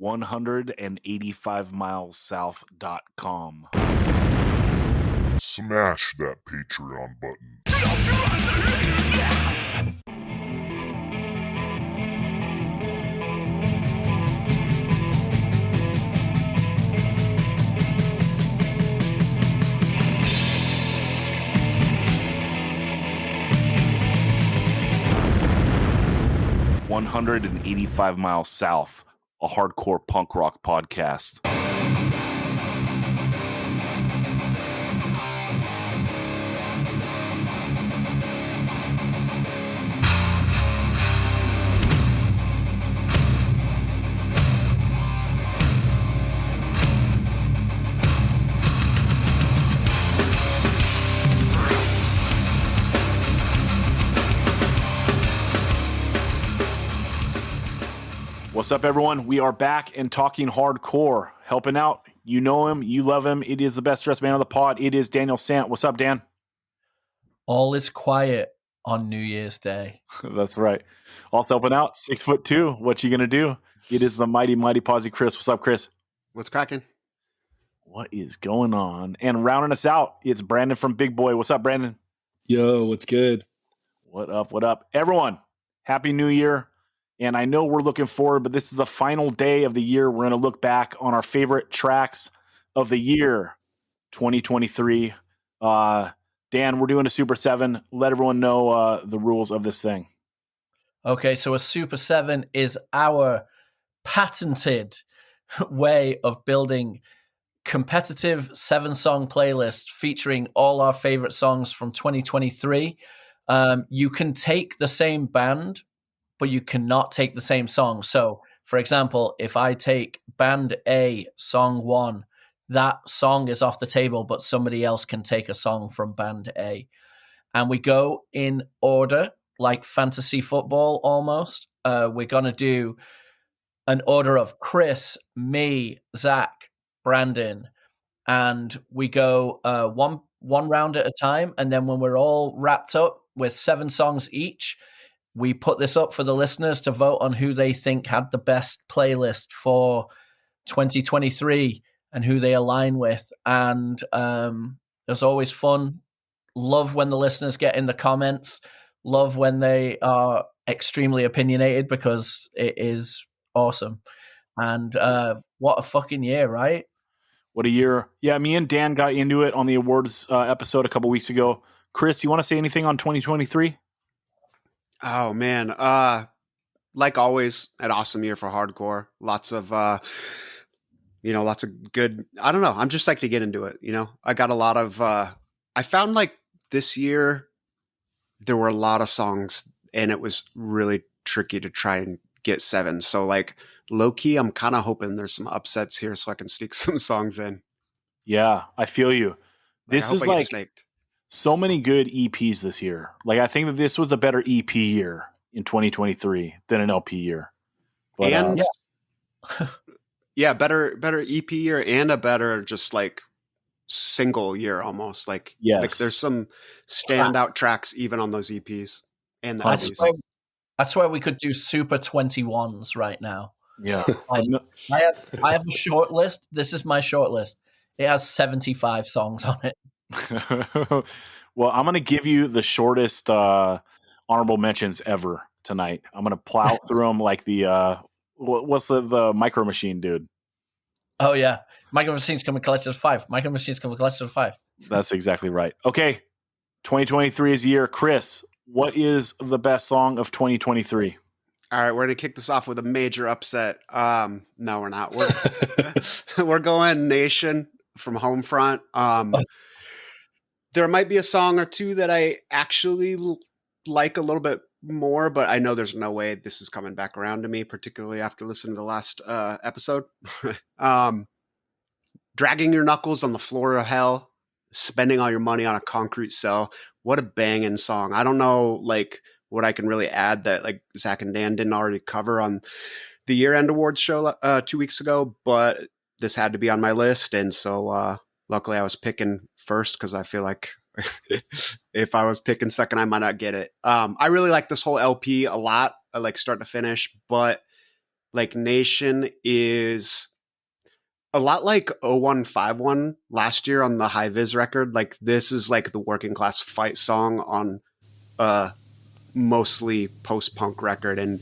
185milessouth.com. Smash that Patreon button. 185 Miles South, a hardcore punk rock podcast. What's up, everyone? We are back and talking hardcore, helping out. You know him, you love him. It is the best dressed man on the pod. It is Daniel Sant. What's up, Dan? All is quiet on New Year's Day. That's right. Also helping out, 6'2". What you gonna do? It is the mighty Posy Chris. What's up, Chris? What's cracking? What is going on? And rounding us out, it's Brandon from Big Boy. What's up, Brandon? Yo, what's good? What up? What up? Everyone, Happy New Year. And I know we're looking forward, but this is the final day of the year. We're going to look back on our favorite tracks of the year, 2023. Dan, we're doing a Super 7. Let everyone know the rules of this thing. Okay, so a Super 7 is our patented way of building competitive 7-song playlist featuring all our favorite songs from 2023. You can take the same band, but you cannot take the same song. So, for example, if I take Band A, Song 1, that song is off the table, but somebody else can take a song from Band A. And we go in order, like fantasy football almost. We're going to do an order of Chris, me, Zach, Brandon, and we go one round at a time. And then when we're all wrapped up with 7 songs each, we put this up for the listeners to vote on who they think had the best playlist for 2023 and who they align with. And it's always fun. Love when the listeners get in the comments. Love when they are extremely opinionated because it is awesome. And what a fucking year, right? What a year. Yeah, me and Dan got into it on the awards episode a couple weeks ago. Chris, you want to say anything on 2023? Oh man, like always, an awesome year for hardcore. Lots of lots of good. I don't know. I'm just psyched to get into it. I got a lot of. I found like this year there were a lot of songs, and it was really tricky to try and get 7. So like low key, I'm kind of hoping there's some upsets here, so I can sneak some songs in. Yeah, I feel you. This is like snaked. So many good EPs this year. Like I think that this was a better EP year in 2023 than an LP year. But, and better EP year and a better just like single year almost. Like, yes. Like there's some standout tracks even on those EPs and the LPs. I swear we could do Super 21s right now. Yeah. Like, I have a short list. This is my short list. It has 75 songs on it. Well, I'm going to give you the shortest honorable mentions ever tonight. I'm going to plow through them like the what's the Micro Machine dude? Oh yeah, Micro Machines come in collected of 5. Micro Machines come in collected of 5. That's exactly right. Okay, 2023 is the year. Chris, what is the best song of 2023? All right, we're going to kick this off with a major upset. No, we're not. We're going Nation from Homefront. There might be a song or two that I actually like a little bit more, but I know there's no way this is coming back around to me, particularly after listening to the last episode. Dragging your knuckles on the floor of hell, spending all your money on a concrete cell. What a banging song. I don't know like what I can really add that like Zach and Dan didn't already cover on the year-end awards show 2 weeks ago, but this had to be on my list. And so luckily I was picking first because I feel like if I was picking second, I might not get it. I really like this whole LP a lot, like start to finish, but like Nation is a lot like 0151 last year on the High Vis record. Like this is like the working class fight song on mostly post-punk record, and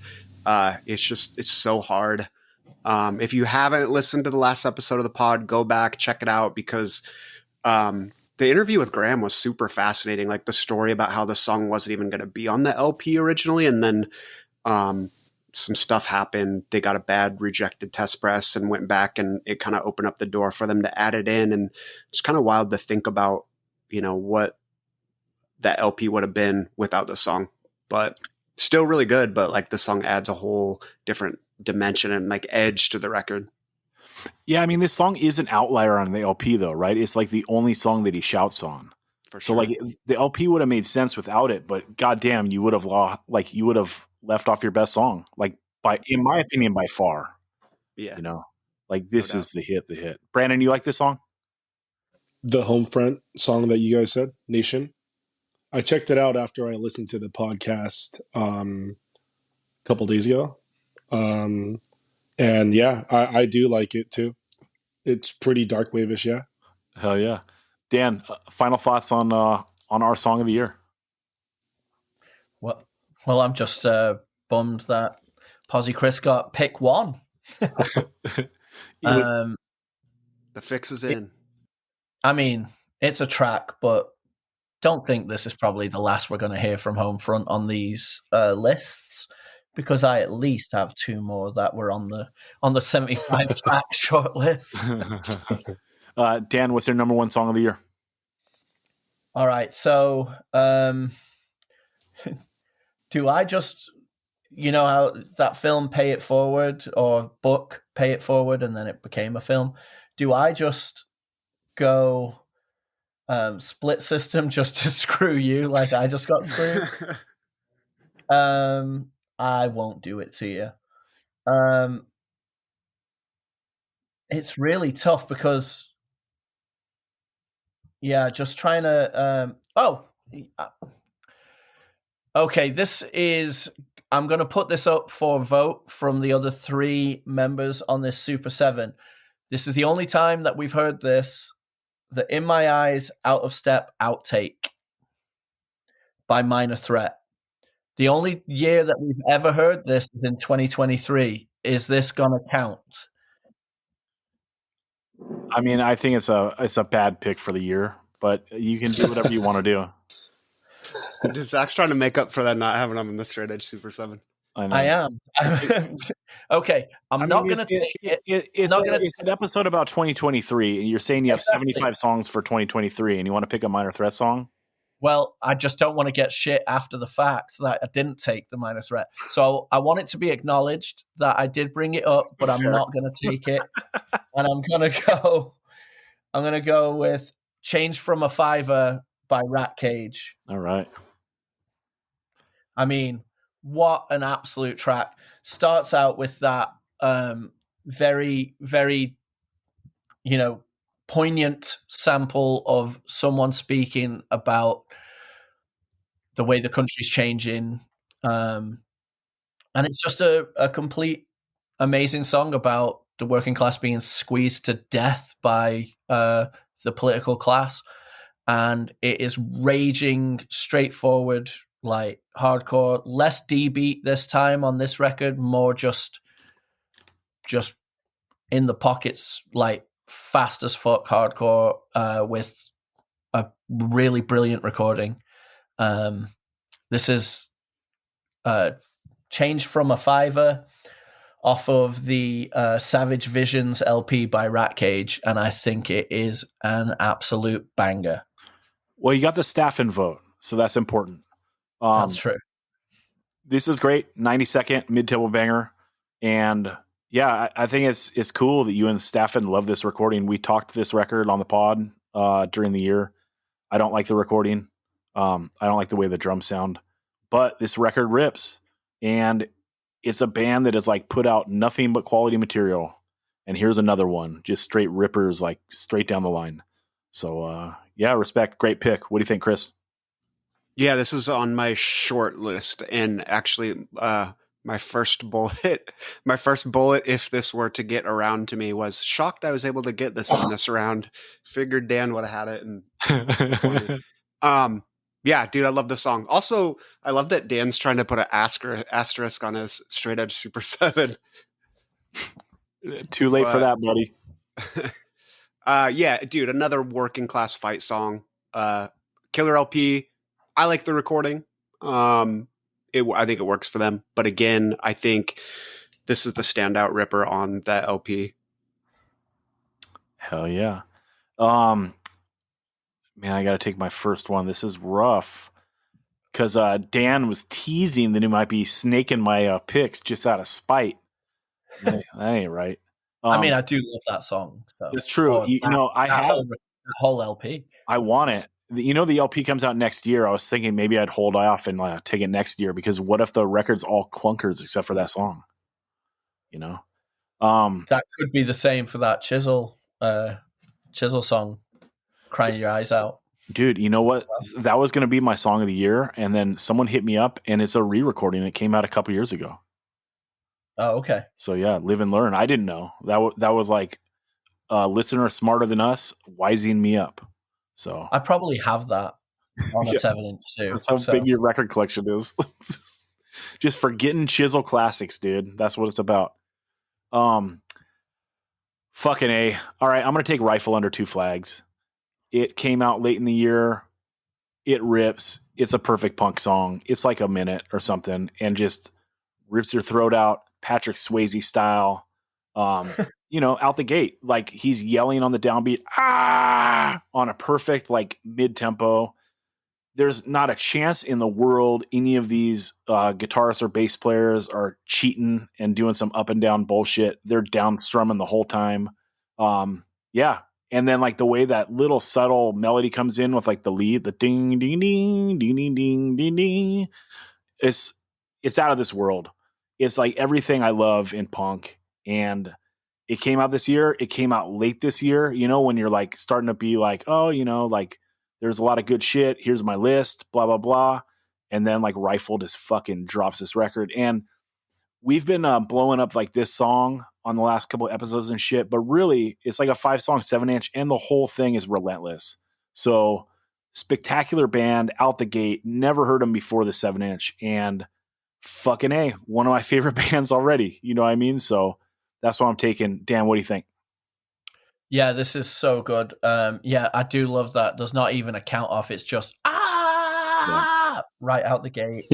it's so hard. If you haven't listened to the last episode of the pod, go back, check it out, because the interview with Graham was super fascinating. Like the story about how the song wasn't even going to be on the LP originally, and then some stuff happened. They got a bad rejected test press and went back, and it kind of opened up the door for them to add it in. And it's kind of wild to think about, what that LP would have been without the song. But still really good. But like the song adds a whole different dimension and like edge to the record. Yeah, I mean, this song is an outlier on the LP, though, right? It's like the only song that he shouts on. For So, sure. like, the LP would have made sense without it, but goddamn, you would have left off your best song, like in my opinion, by far. Yeah. Like this is the hit. Brandon, you like this song? The Homefront song that you guys said, Nation. I checked it out after I listened to the podcast a couple days ago. And yeah, I do like it too. It's pretty dark wave-ish, yeah. Hell yeah. Dan, final thoughts on our song of the year? Well, I'm just bummed that Posy Chris got pick one. The fix is in. I mean, it's a track, but don't think this is probably the last we're going to hear from Homefront on these lists, because I at least have two more that were on the 75 track short list. Dan, what's your number one song of the year? All right, so do I just, how that film Pay It Forward, or book Pay It Forward, and then it became a film? Do I just go Split System just to screw you, like I just got screwed? I won't do it to you. It's really tough because, just trying to. Okay, I'm going to put this up for vote from the other three members on this Super 7. This is the only time that we've heard this. The In My Eyes Out of Step outtake by Minor Threat. The only year that we've ever heard this is in 2023. Is this going to count? I mean, I think it's a bad pick for the year, but you can do whatever you want to do. Zach's trying to make up for that not having them in the Straight Edge Super 7. I am. Okay, I'm not going to take it. It's an episode about 2023, and you're saying you have 75 songs for 2023, and you want to pick a Minor Threat song? Well, I just don't want to get shit after the fact that I didn't take the Minor Threat. So I want it to be acknowledged that I did bring it up, but I'm not going to take it. And I'm going to go with Change from a Fiver by Rat Cage. All right. I mean, what an absolute track. Starts out with that very, very, poignant sample of someone speaking about the way the country's changing. And it's just a complete amazing song about the working class being squeezed to death by the political class. And it is raging, straightforward, like hardcore, less D-beat this time on this record, more just in the pockets, like fast as fuck hardcore with a really brilliant recording. This is Change from a Fiver off of the Savage Visions LP by Rat Cage, and I think it is an absolute banger. Well, you got the staff in vote, so that's important. That's true. This is great, 90-second mid-tempo banger, and yeah, I think it's cool that you and Staffen love this recording. We talked this record on the pod during the year. I don't like the recording. I don't like the way the drums sound, but this record rips, and it's a band that has like put out nothing but quality material. And here's another one, just straight rippers, like straight down the line. So yeah, respect. Great pick. What do you think, Chris? Yeah, this is on my short list, and actually My first bullet, if this were to get around to me, was shocked I was able to get this in this round. Figured Dan would have had it. And yeah, dude, I love this song. Also, I love that Dan's trying to put an asterisk on his straight edge Super 7. Too late for that, buddy. Yeah, dude, another working class fight song. Killer LP. I like the recording. I think it works for them. But again, I think this is the standout ripper on that LP. Hell yeah. Man, I got to take my first one. This is rough because Dan was teasing that he might be snaking my picks just out of spite. That ain't right. I mean, I do love that song. So. It's true. I have that whole LP. I want it. The LP comes out next year. I was thinking maybe I'd hold off and take it next year because what if the record's all clunkers except for that song? That could be the same for that Chisel song, Crying Your Eyes Out. Dude, you know what? That was going to be my song of the year, and then someone hit me up, and it's a re-recording. It came out a couple years ago. Oh, okay. So yeah, live and learn. I didn't know that was like a listener smarter than us wising me up. So I probably have that on a 7-inch too. That's how big your record collection is. Just forgetting Chisel classics, dude. That's what it's about. Fucking A. All right, I'm gonna take Rifle Under Two Flags. It came out late in the year. It rips. It's a perfect punk song. It's like a minute or something, and just rips your throat out, Patrick Swayze style. Out the gate, like he's yelling on the downbeat, on a perfect like mid tempo. There's not a chance in the world any of these guitarists or bass players are cheating and doing some up and down bullshit. They're down strumming the whole time. Yeah. And then like the way that little subtle melody comes in with like the lead, the ding, ding, ding, ding, ding, ding, ding, ding. It's out of this world. It's like everything I love in punk. And it came out this year. It came out late this year, when you're like starting to be like, oh, like there's a lot of good shit. Here's my list, blah, blah, blah. And then like Rifle just fucking drops this record. And we've been blowing up like this song on the last couple of episodes and shit, but really it's like a 5-song 7-inch and the whole thing is relentless. So spectacular band out the gate. Never heard them before the 7-inch and fucking A, one of my favorite bands already. You know what I mean? So that's what I'm taking. Dan, what do you think? Yeah, this is so good. Yeah, I do love that. There's not even a count off. It's just right out the gate.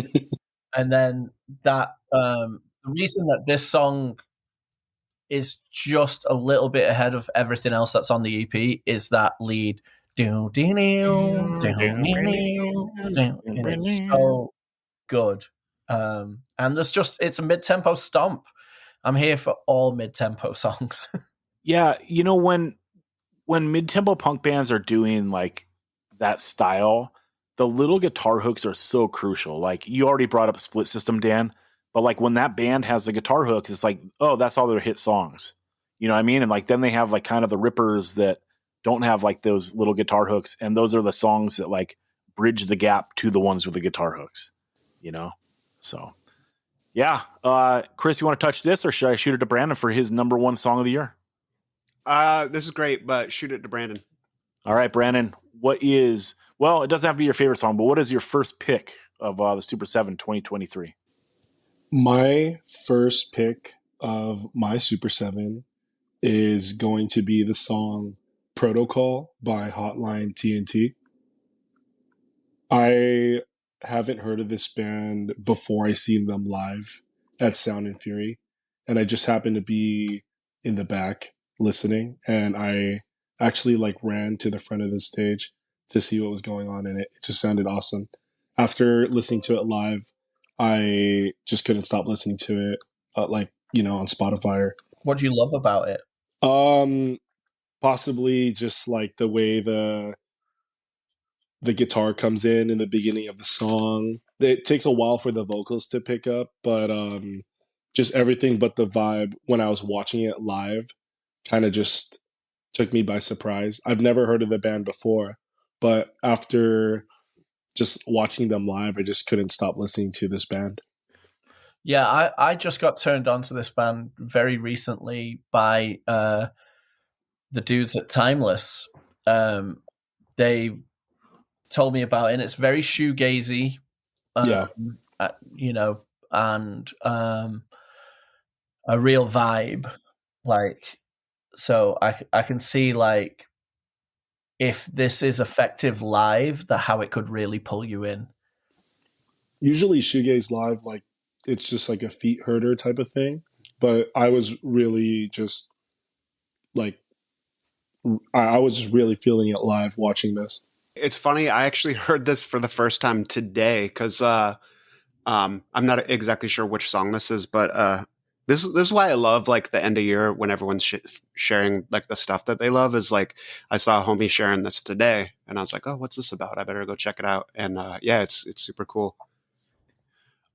And then that the reason that this song is just a little bit ahead of everything else that's on the EP is that lead. And it's so good. And it's a mid-tempo stomp. I'm here for all mid-tempo songs. Yeah, when mid-tempo punk bands are doing like that style, the little guitar hooks are so crucial. Like you already brought up Split System, Dan, but like when that band has the guitar hooks, it's like, oh, that's all their hit songs. You know what I mean? And like then they have like kind of the rippers that don't have like those little guitar hooks, and those are the songs that like bridge the gap to the ones with the guitar hooks. So. Yeah. Chris, you want to touch this or should I shoot it to Brandon for his number one song of the year? This is great, but shoot it to Brandon. All right, Brandon. It doesn't have to be your favorite song, but what is your first pick of the Super 7 2023? My first pick of my Super 7 is going to be the song Protocol by Hotline TNT. I haven't heard of this band before I seen them live at Sound and Fury, and I just happened to be in the back listening, and I actually like ran to the front of the stage to see what was going on, and it just sounded awesome. After listening to it live, I just couldn't stop listening to it, on Spotify. What do you love about it? Possibly just like the way the guitar comes in the beginning of the song. It takes a while for the vocals to pick up, but just everything but the vibe when I was watching it live kind of just took me by surprise. I've never heard of the band before, but after just watching them live, I just couldn't stop listening to this band. Yeah, I just got turned on to this band very recently by the dudes at Timeless. They told me about it, and it's very shoegazy. Yeah. You know, and a real vibe. Like, so I can see like if this is effective live, that how it could really pull you in. Usually shoegaze live, like it's just like a feet herder type of thing. But I was really just like I was just really feeling it live watching this. It's funny. I actually heard this for the first time today because I'm not exactly sure which song this is, but this is why I love like the end of year when everyone's sharing like the stuff that they love. Is like I saw a homie sharing this today, and I was like, oh, what's this about? I better go check it out. And yeah, it's super cool.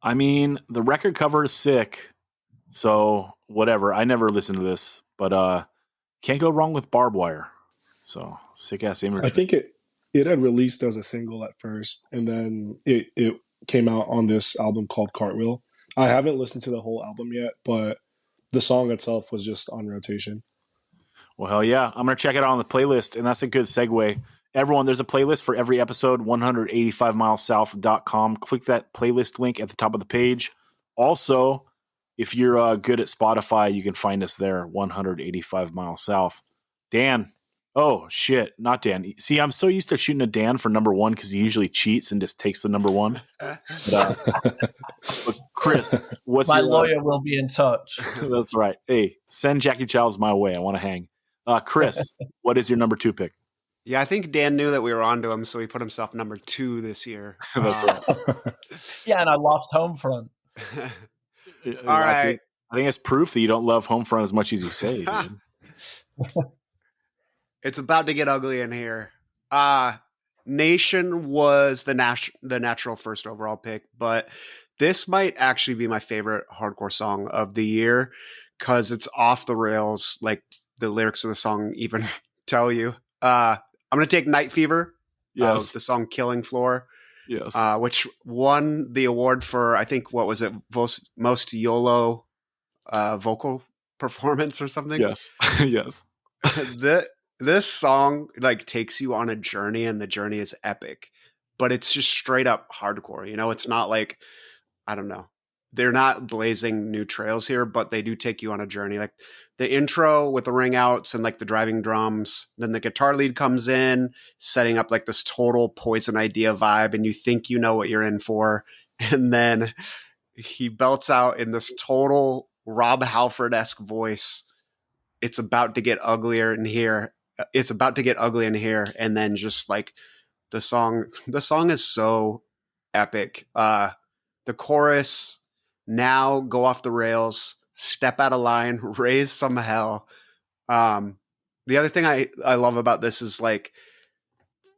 I mean, the record cover is sick. So whatever. I never listened to this, but can't go wrong with Barbed Wire. So sick ass imagery. I think it had released as a single at first, and then it came out on this album called Cartwheel. I haven't listened to the whole album yet, but the song itself was just on rotation. Well, hell yeah. I'm going to check it out on the playlist, and that's a good segue. Everyone, there's a playlist for every episode, 185milessouth.com. Click that playlist link at the top of the page. Also, if you're good at Spotify, you can find us there, 185 Miles South. Dan. Oh, shit. Not Dan. See, I'm so used to shooting a Dan for number one because he usually cheats and just takes the number one. But Chris, what's My your lawyer will be in touch. That's right. Hey, send Jackie Childs my way. I want to hang. Chris, what is your number 2 pick? Yeah, I think Dan knew that we were onto him, so he put himself number 2 this year. That's right. Yeah, and I lost Homefront. All right. I think it's proof that you don't love Homefront as much as you say, dude. It's about to get ugly in here. Nation was the natural first overall pick, but this might actually be my favorite hardcore song of the year because it's off the rails, like the lyrics of the song even tell you. I'm going to take Night Fever, Yes. the song Killing Floor, Yes. which won the award for, I think, what was it, most YOLO vocal performance or something? Yes. Yes. This song like takes you on a journey, and the journey is epic, but it's just straight up hardcore. You know, it's not like, I don't know, they're not blazing new trails here, but they do take you on a journey. Like the intro with the ring outs and like the driving drums, then the guitar lead comes in, setting up like this total Poison Idea vibe, and you think you know what you're in for, and then he belts out in this total Rob Halford-esque voice. It's about to get uglier in here. It's about to get ugly in here. And then just like the song is so epic. The chorus, now go off the rails, step out of line, raise some hell. The other thing I love about this is like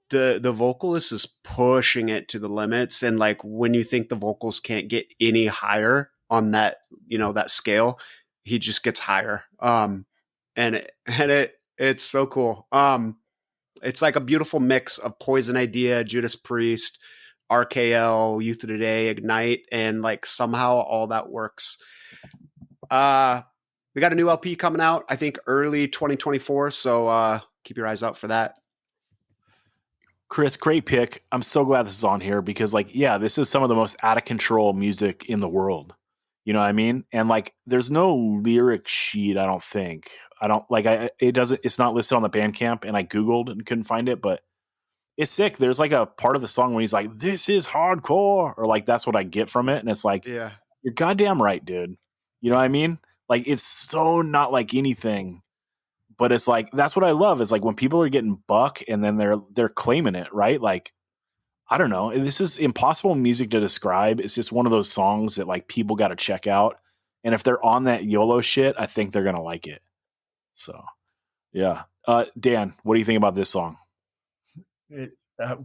the vocalist is pushing it to the limits. And like when you think the vocals can't get any higher on that, you know, that scale, he just gets higher. And it's so cool. It's like a beautiful mix of Poison Idea, Judas Priest, RKL, Youth of Today, Ignite, and like somehow all that works. We got a new LP coming out, I think early 2024. So keep your eyes out for that. Chris, great pick. I'm so glad this is on here because, like, yeah, this is some of the most out of control music in the world. You know what I mean? And like, there's no lyric sheet. I don't think. It's not listed on the Bandcamp, and I Googled and couldn't find it, but it's sick. There's like a part of the song where he's like, "This is hardcore," or like that's what I get from it, and it's like, yeah, you're goddamn right, dude. You know what I mean? Like, it's so not like anything, but it's like that's what I love is like when people are getting buck and then they're claiming it, right? Like, I don't know. This is impossible music to describe. It's just one of those songs that like people got to check out, and if they're on that YOLO shit, I think they're gonna like it. So, yeah. Dan, what do you think about this song?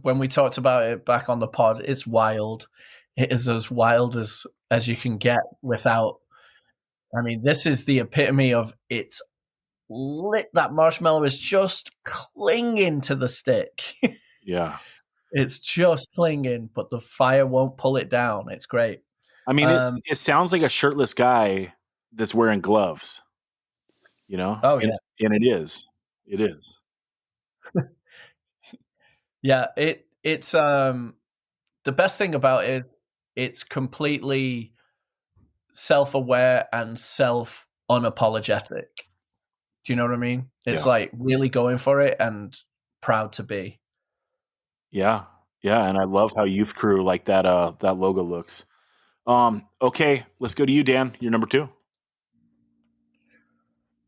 When we talked about it back on the pod, it's wild. It is as wild as you can get without. I mean, this is the epitome of it's lit. That marshmallow is just clinging to the stick. Yeah. It's just clinging, but the fire won't pull it down. It's great. I mean, it sounds like a shirtless guy that's wearing gloves, you know? Oh, and, yeah. And it is. It is. Yeah, it's the best thing about it, it's completely self-aware and self-unapologetic. Do you know what I mean? It's Yeah. like really going for it and proud to be. Yeah. Yeah. And I love how Youth Crew like that logo looks. Okay, let's go to you, Dan. You're number 2.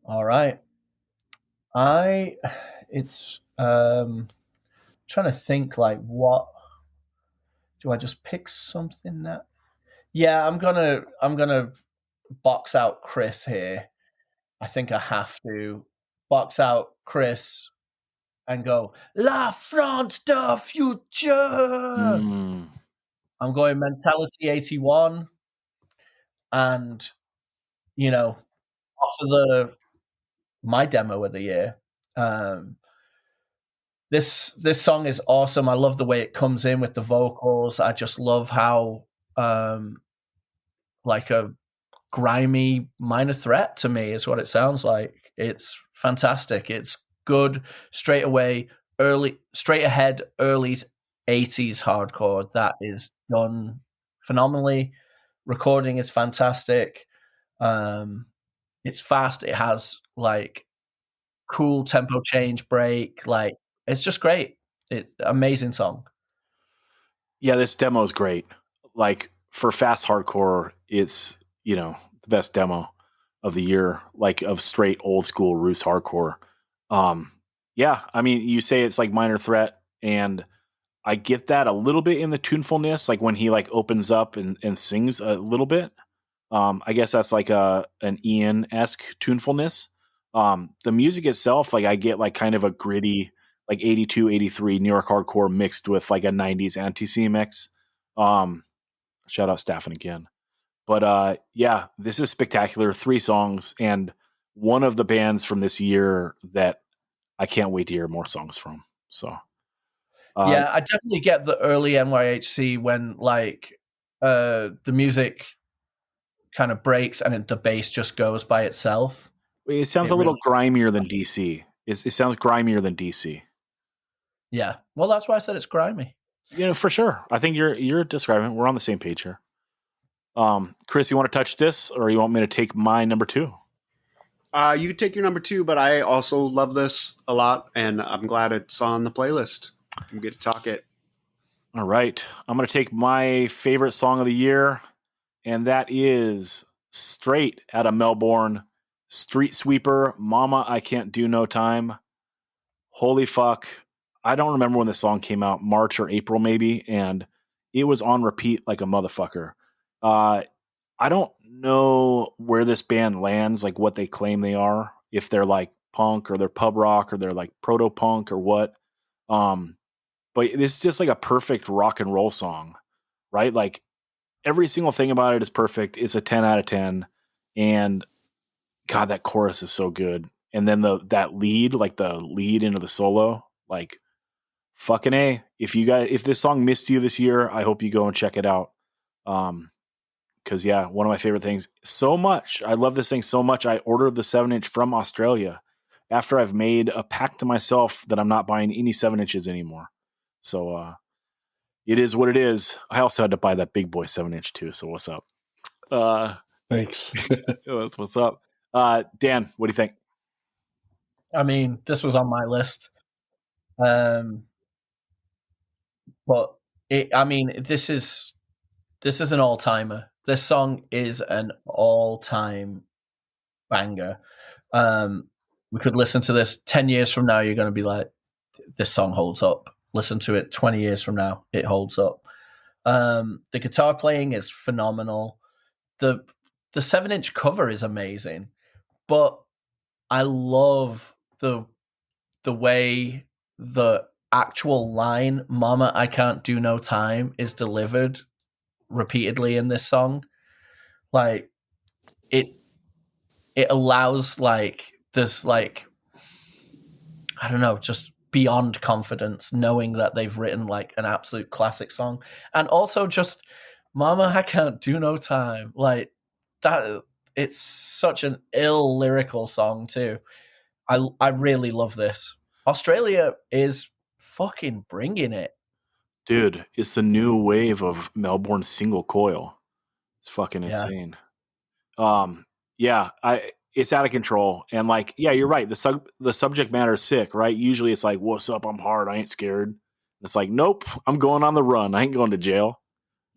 All right. It's trying to think like what do I just pick something that yeah, I'm gonna box out Chris here. I think I have to box out Chris and go La France de Future. I'm going Mentality 81 and off of my demo of the year. This song is awesome. I love the way it comes in with the vocals. I just love how like a grimy Minor Threat to me is what it sounds like. It's fantastic. It's good straight ahead early 80s hardcore that is done phenomenally. Recording is fantastic. It's fast. It has like cool tempo change break. Like it's just great. Amazing song. Yeah, this demo is great. Like for fast hardcore, it's the best demo of the year, like of straight old school roots hardcore. Yeah, I mean, you say it's like Minor Threat, and I get that a little bit in the tunefulness, like when he like opens up and sings a little bit. I guess that's like an Ian-esque tunefulness. The music itself, like I get like kind of a gritty, like 82, 83 New York hardcore mixed with like a 90s anti-C mix. Shout out Staffen again. But yeah, this is spectacular. 3 songs and one of the bands from this year that I can't wait to hear more songs from. So yeah, I definitely get the early NYHC when like the music kind of breaks and the bass just goes by itself. It sounds a little grimier than DC. It sounds grimier than DC. Yeah. Well, that's why I said it's grimy. For sure. I think you're describing it. We're on the same page here. Chris, you want to touch this or you want me to take my number 2? You can take your number 2, but I also love this a lot and I'm glad it's on the playlist. I'm good to talk it. All right. I'm going to take my favorite song of the year, and that is straight out of Melbourne, Street Sweeper, Mama, I Can't Do No Time. Holy fuck. I don't remember when the song came out, March or April maybe, and it was on repeat like a motherfucker. I don't know where this band lands, like what they claim they are, if they're like punk or they're pub rock or they're like proto-punk or what. But this is just like a perfect rock and roll song, right? Like every single thing about it is perfect. It's a 10 out of 10. And God, that chorus is so good. And then that lead, like the lead into the solo, like fucking A. If this song missed you this year, I hope you go and check it out. Cause yeah, one of my favorite things so much. I love this thing so much. I ordered the 7-inch from Australia after I've made a pact to myself that I'm not buying any 7-inches anymore. So, it is what it is. I also had to buy that big boy 7-inch too. So what's up? Thanks. That's what's up. Dan, what do you think? I mean, this was on my list. But this is an all-timer. This song is an all-time banger. We could listen to this 10 years from now. You're going to be like, this song holds up. Listen to it 20 years from now. It holds up. The guitar playing is phenomenal. The 7-inch cover is amazing. But I love the way the actual line, Mama, I Can't Do No Time, is delivered repeatedly in this song. Like it allows like this, like, I don't know, just beyond confidence knowing that they've written like an absolute classic song. And also just Mama, I can't do no time. Like that, it's such an ill lyrical song too. I really love this. Australia is fucking bringing it. Dude, it's the new wave of Melbourne single coil. It's fucking Yeah. insane. It's out of control. And like, yeah, you're right. The subject matter is sick, right? Usually it's like, what's up? I'm hard. I ain't scared. It's like, nope, I'm going on the run. I ain't going to jail.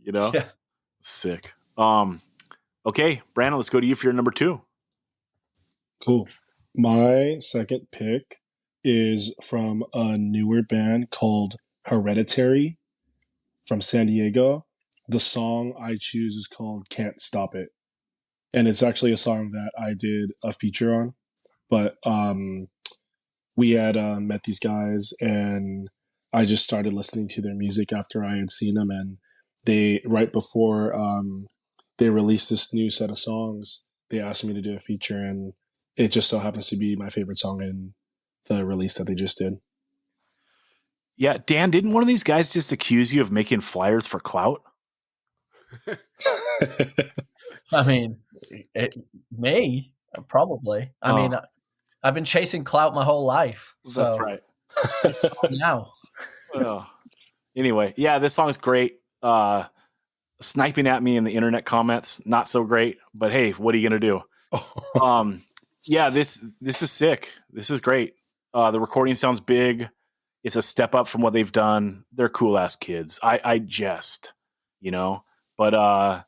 You know? Yeah. Sick. Okay, Brandon, let's go to you for your number 2. Cool. My second pick is from a newer band called Hereditary from San Diego. The song I choose is called Can't Stop It. And it's actually a song that I did a feature on. But we had met these guys, and I just started listening to their music after I had seen them. And they, right before they released this new set of songs, they asked me to do a feature, and it just so happens to be my favorite song in the release that they just did. Yeah, Dan, didn't one of these guys just accuse you of making flyers for clout? I mean, me probably. I mean, I've been chasing clout my whole life. So That's right. now. Anyway, yeah, this song's great. Sniping at me in the internet comments, not so great. But hey, what are you gonna do? Yeah, this is sick. This is great. The recording sounds big. It's a step up from what they've done. They're cool ass kids. I jest, you know. But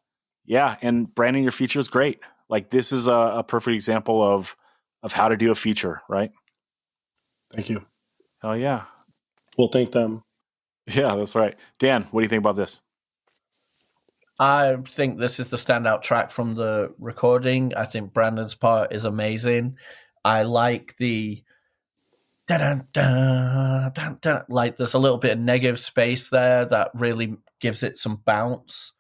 yeah, and Brandon, your feature is great. Like this is a perfect example of how to do a feature, right? Thank you. Hell yeah. Well, thank them. Yeah, that's right. Dan, what do you think about this? I think this is the standout track from the recording. I think Brandon's part is amazing. I like the like there's a little bit of negative space there that really gives it some bounce.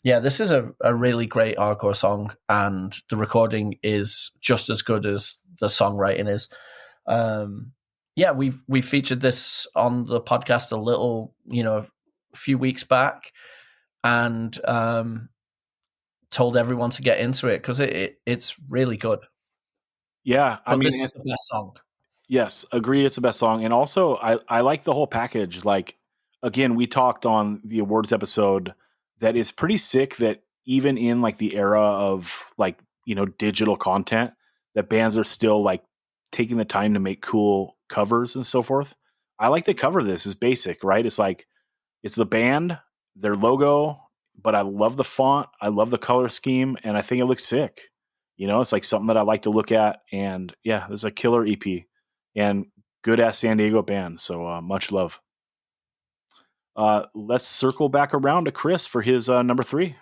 Yeah, this is a really great hardcore song, and the recording is just as good as the songwriting is. Yeah, we featured this on the podcast a few weeks back, and told everyone to get into it because it's really good. Yeah, I mean, this is the best song. Yes, agree. It's the best song, and also I like the whole package. Like again, we talked on the awards episode that is pretty sick. That even in like the era of like digital content, that bands are still like taking the time to make cool covers and so forth. I like the cover of this is basic, right? It's like it's the band, their logo, but I love the font, I love the color scheme, and I think it looks sick. It's like something that I like to look at, and yeah, there's a killer EP and good ass San Diego band. So much love. Let's circle back around to Chris for his number 3.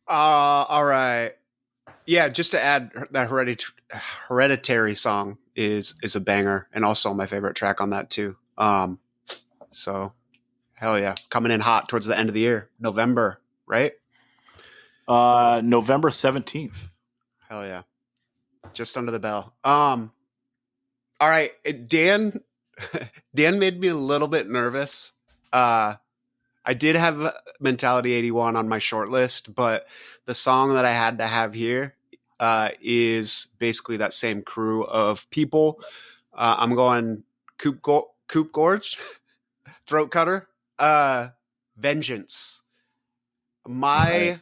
All right. Yeah, just to add, that Hereditary song is a banger, and also my favorite track on that too. So hell yeah, coming in hot towards the end of the year, November, right? November 17th. Hell yeah, just under the bell. All right, Dan made me a little bit nervous. I did have Mentality 81 on my short list, but the song that I had to have here is basically that same crew of people. I'm going Coop Gorge, Throat Cutter, Vengeance. My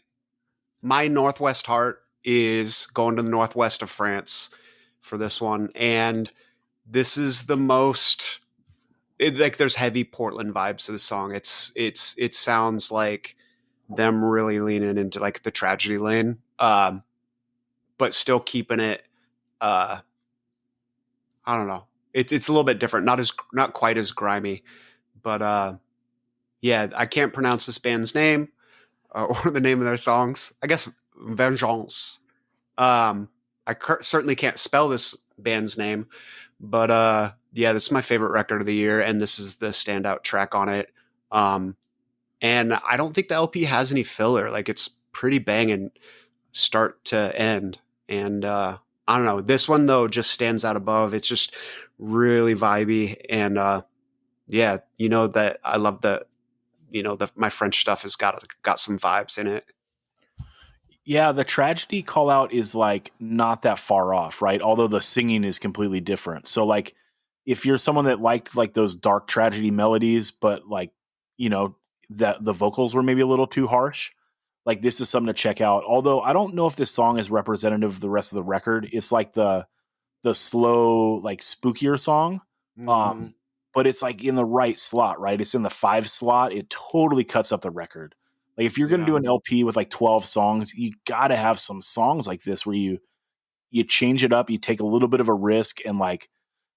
Northwest heart is going to the northwest of France for this one, and this is the most like there's heavy Portland vibes to the song. It sounds like them really leaning into like the tragedy lane, but still keeping it. I don't know. It's a little bit different, not quite as grimy, but yeah, I can't pronounce this band's name or the name of their songs. I guess Vengeance. I certainly can't spell this band's name, but yeah, this is my favorite record of the year, and this is the standout track on it. And I don't think the LP has any filler. Like it's pretty banging start to end. And I don't know. This one though just stands out above. It's just really vibey, and yeah, that I love the my French stuff has got some vibes in it. Yeah, the tragedy call out is like not that far off, right? Although the singing is completely different. So like if you're someone that liked like those dark tragedy melodies, but like, that the vocals were maybe a little too harsh, like this is something to check out. Although I don't know if this song is representative of the rest of the record. It's like the slow, like spookier song. Mhm. But it's like in the right slot, right? It's in the 5 slot. It totally cuts up the record. Like if you're going to Yeah. do an LP with like 12 songs, you got to have some songs like this where you change it up, you take a little bit of a risk, and like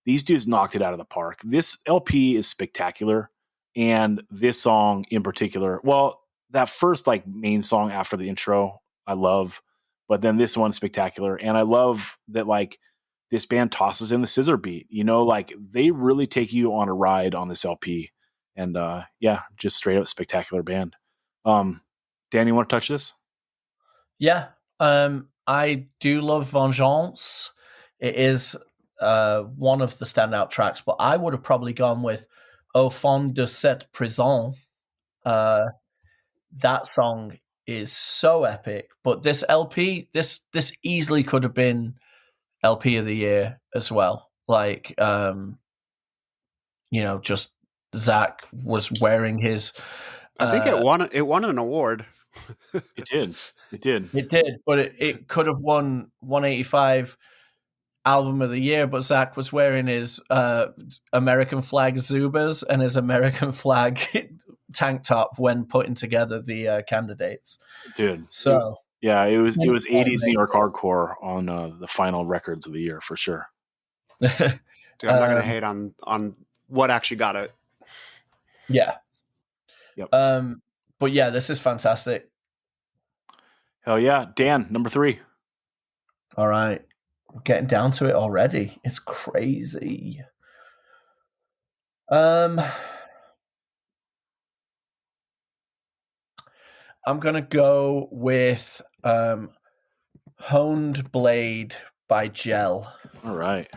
these dudes knocked it out of the park. This LP is spectacular, and this song in particular, well, that first like main song after the intro, I love, but then this one's spectacular, and I love that like this band tosses in the scissor beat. Like they really take you on a ride on this LP, and yeah, just straight up spectacular band. Dan, you want to touch this? Yeah. I do love Vengeance. It is one of the standout tracks, but I would have probably gone with Au fond de cette prison. That song is so epic. But this LP, this easily could have been LP of the year as well. Like, just Zach was wearing his. I think it won an award. It did. It did, but it could have won 185 album of the year. But Zach was wearing his American flag Zubas and his American flag tank top when putting together the candidates. Dude, so yeah, it was 80s New York hardcore on the final records of the year for sure. Dude, I'm not gonna hate on what actually got it. Yeah. Yep. But yeah, this is fantastic. Hell yeah. Dan, number 3. All right. We're getting down to it already. It's crazy. I'm going to go with Honed Blade by Gel. All right.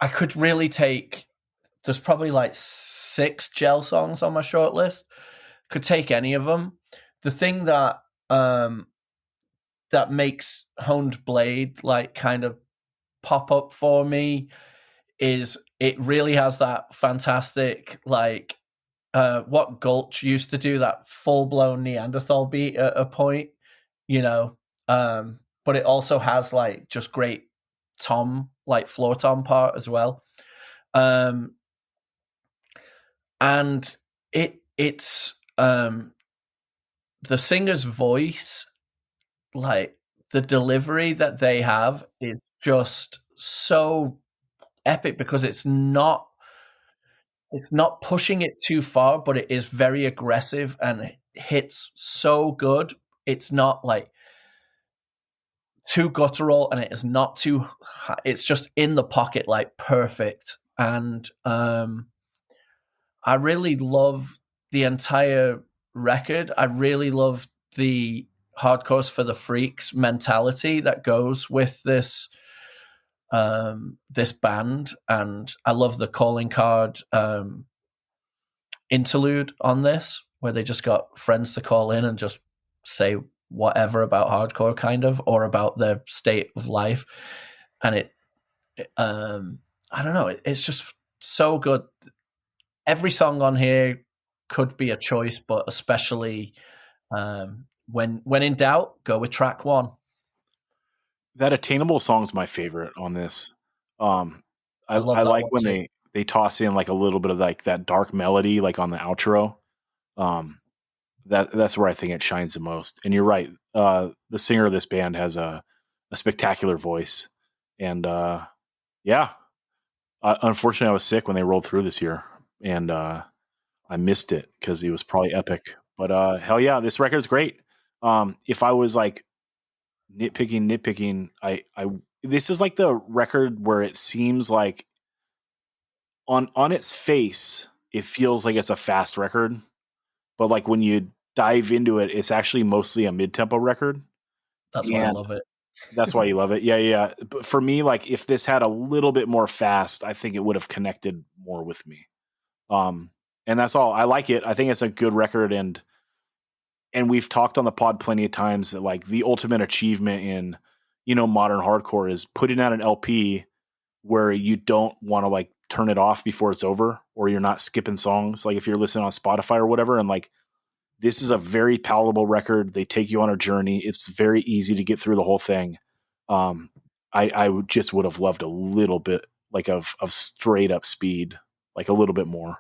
I could really take. There's probably like 6 Gel songs on my short list. Could take any of them. The thing that that makes Honed Blade like kind of pop up for me is it really has that fantastic like what Gulch used to do, that full blown Neanderthal beat at a point, but it also has like just great tom, like floor tom part as well. And it's the singer's voice, like the delivery that they have is just so epic because it's not pushing it too far, but it is very aggressive and it hits so good. It's not like too guttural and it is not too high. It's just in the pocket, like perfect. And I really love the entire record. I really love the hardcore's for the freaks mentality that goes with this this band, and I love the calling card interlude on this where they just got friends to call in and just say whatever about hardcore kind of, or about their state of life, and it I don't know, it's just so good. Every song on here could be a choice, but especially when in doubt, go with track 1. That Attainable song is my favorite on this. I like when they toss in like a little bit of like that dark melody, like on the outro. That's where I think it shines the most. And you're right. The singer of this band has a spectacular voice, and yeah. Unfortunately, I was sick when they rolled through this year, and I missed it because it was probably epic. But hell yeah, this record's great. If I was like nitpicking, I this is like the record where it seems like on its face, it feels like it's a fast record, but like when you dive into it, it's actually mostly a mid-tempo record. That's why I love it. That's why you love it. Yeah. But for me, like if this had a little bit more fast, I think it would have connected more with me. And that's all. I like it. I think it's a good record, and we've talked on the pod plenty of times that like the ultimate achievement in, modern hardcore is putting out an LP where you don't want to like turn it off before it's over, or you're not skipping songs. Like if you're listening on Spotify or whatever, and like this is a very palatable record. They take you on a journey. It's very easy to get through the whole thing. Just would have loved a little bit like of straight up speed, like a little bit more.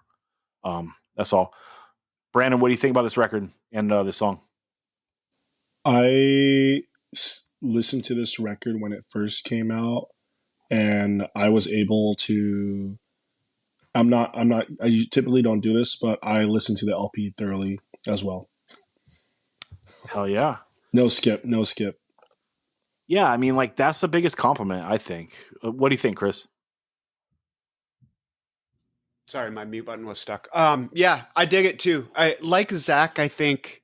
That's all. Brandon, what do you think about this record and this song? I listened to this record when it first came out, and I was able to. I typically don't do this, but I listened to the LP thoroughly as well. Hell yeah. No skip. Yeah, I mean, like that's the biggest compliment, I think. What do you think, Chris? Sorry, my mute button was stuck. Yeah, I dig it too. I like Zach. I think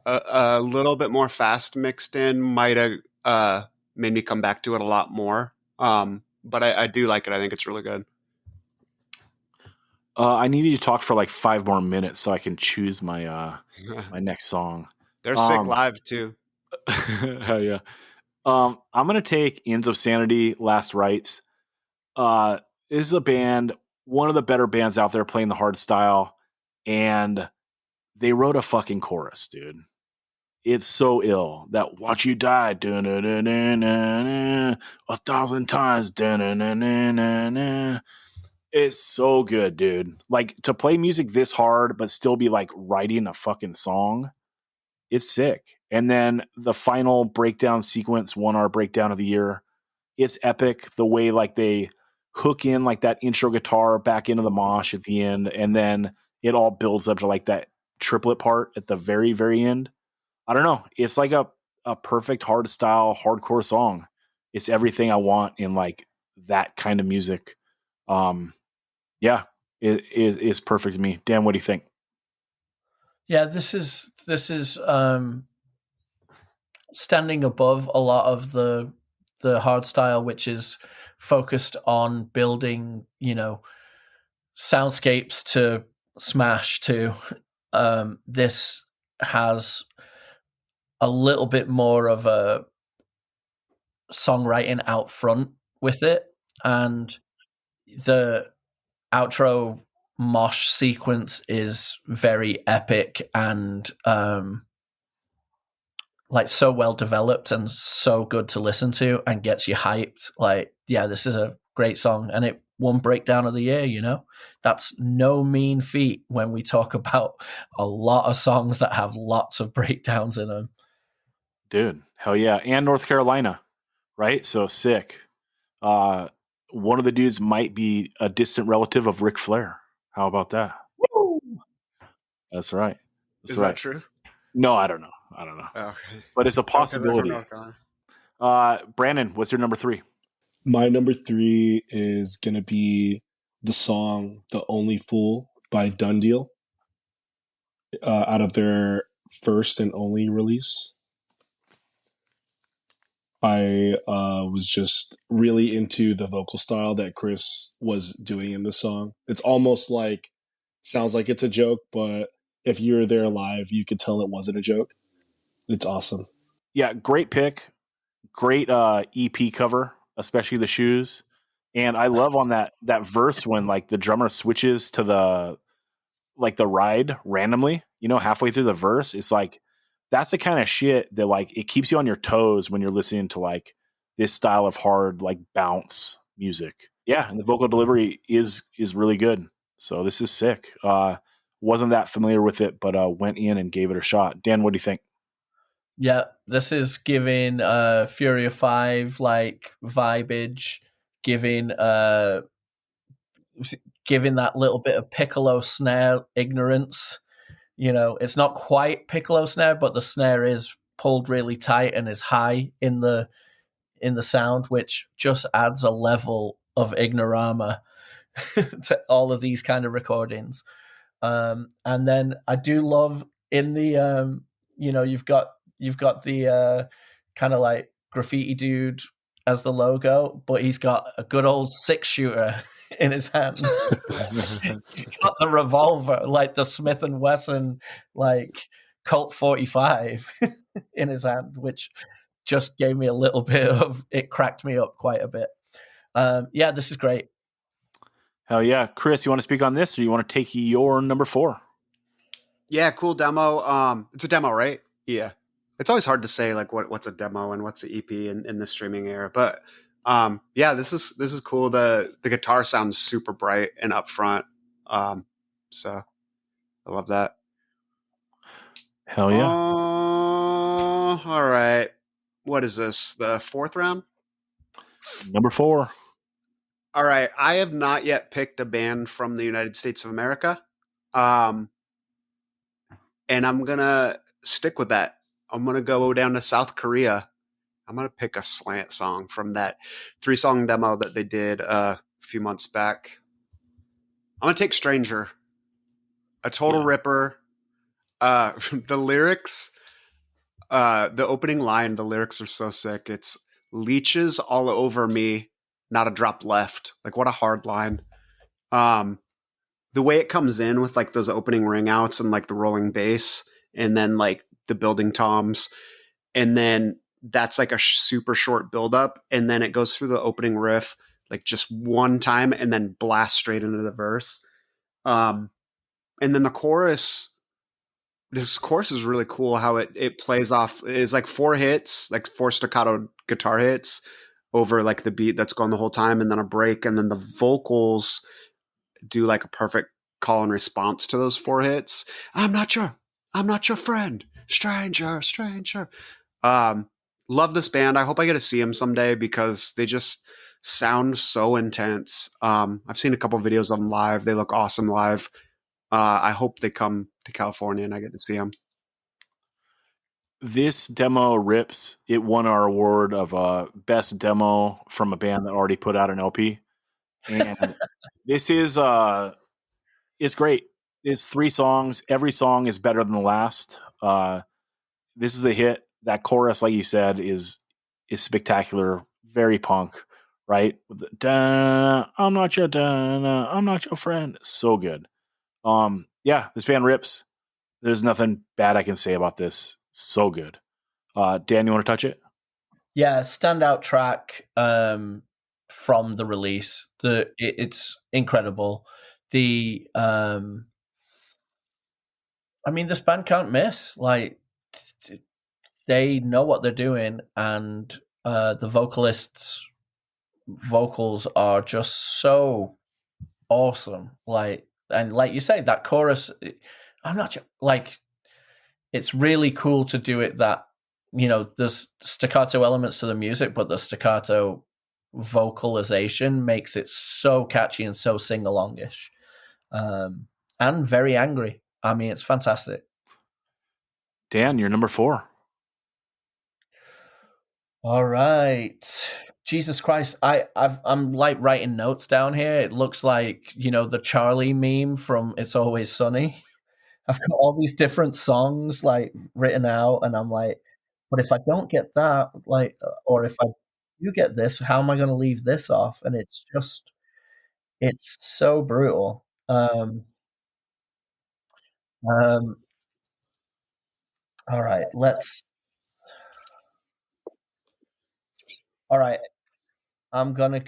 a little bit more fast mixed in might have made me come back to it a lot more. But I do like it. I think it's really good. I need you to talk for like 5 more minutes so I can choose my my next song. They're sick live too. Hell yeah. I'm gonna take Ends of Sanity, Last Rites. This is a band, one of the better bands out there playing the hard style, and they wrote a fucking chorus, dude. It's so ill that watch you die, 1,000 times. It's so good, dude. Like to play music this hard, but still be like writing a fucking song. It's sick. And then the final breakdown sequence, 1 hour breakdown of the year. It's epic. The way like they hook in like that intro guitar back into the mosh at the end. And then it all builds up to like that triplet part at the very, very end. I don't know. It's like a perfect hard style, hardcore song. It's everything I want in like that kind of music. Yeah, it's perfect to me. Dan, what do you think? Yeah, this is standing above a lot of the hard style, which is focused on building, soundscapes to smash to. This has a little bit more of a songwriting out front with it, and the outro mosh sequence is very epic and like so well developed and so good to listen to and gets you hyped. Like, yeah, this is a great song, and it won breakdown of the year. That's no mean feat when we talk about a lot of songs that have lots of breakdowns in them. Dude, hell yeah. And North Carolina, right? So sick. One of the dudes might be a distant relative of Ric Flair. How about that? Woo! That's right. Is that true? No, I don't know. Oh, okay. But it's a possibility. Brandon, what's your number 3? My number 3 is going to be the song The Only Fool by Done Deal, out of their first and only release. I was just really into the vocal style that Chris was doing in the song. It's almost like, sounds like it's a joke, but if you were there live, you could tell it wasn't a joke. It's awesome. Yeah, great pick. Great EP cover, especially the shoes. And I love on that verse when like the drummer switches to the ride randomly, halfway through the verse. It's like that's the kind of shit that like it keeps you on your toes when you're listening to like this style of hard like bounce music. Yeah, and the vocal delivery is really good. So this is sick. Wasn't that familiar with it, but went in and gave it a shot. Dan, what do you think? Yeah, this is giving Furia 5 like vibage, giving that little bit of piccolo snare ignorance. It's not quite piccolo snare, but the snare is pulled really tight and is high in the sound, which just adds a level of ignorama to all of these kind of recordings. And then I do love in the you've got the kind of like graffiti dude as the logo, but he's got a good old 6-shooter in his hand. He's got the revolver, like the Smith and Wesson, like Colt 45 in his hand, which just gave me a little bit of, it cracked me up quite a bit. Yeah, this is great. Hell yeah. Chris, you want to speak on this, or you want to take your number 4? Yeah, cool demo. It's a demo, right? Yeah. It's always hard to say like what's a demo and what's an EP in the streaming era, but yeah, this is cool. The guitar sounds super bright and upfront. So I love that. Hell yeah. All right. What is this? The 4th round? Number 4. All right. I have not yet picked a band from the United States of America. And I'm going to stick with that. I'm going to go down to South Korea. I'm going to pick a slant song from that 3-song demo that they did a few months back. I'm going to take Stranger. A total ripper. The lyrics, the opening line, the lyrics are so sick. It's leeches all over me, not a drop left. Like, what a hard line. The way it comes in with like those opening ring outs and like the rolling bass and then like the building toms, and then that's like a super short buildup, and then it goes through the opening riff like just one time and then blast straight into the verse. And then the chorus, this chorus is really cool how it plays off. It's like 4 hits, like 4 staccato guitar hits over like the beat that's going the whole time, and then a break, and then the vocals do like a perfect call and response to those 4 hits. I'm not your friend, stranger. Love this band. I hope I get to see them someday because they just sound so intense. I've seen a couple videos of them live. They look awesome live. I hope they come to California and I get to see them. This demo rips. It won our award of best demo from a band that already put out an LP. And this is it's great. It's 3 songs. Every song is better than the last. This is a hit. That chorus, like you said, is spectacular. Very punk, right? With the I'm not your friend. So good. Yeah, this band rips. There's nothing bad I can say about this. So good. Dan, you want to touch it? Yeah, standout track from the release. It's incredible. This band can't miss. Like, they know what they're doing, and the vocalist's vocals are just so awesome. Like, and like you say, that chorus, I'm not like, it's really cool to do it that, there's staccato elements to the music, but the staccato vocalization makes it so catchy and so sing-alongish, and very angry. It's fantastic. Dan, you're number 4. All right. Jesus Christ. I'm like writing notes down here. It looks like, the Charlie meme from It's Always Sunny. I've got all these different songs like written out, and I'm like, but if I don't get that, like, or if I do get this, how am I going to leave this off? And it's so brutal. All right, all right. I'm going to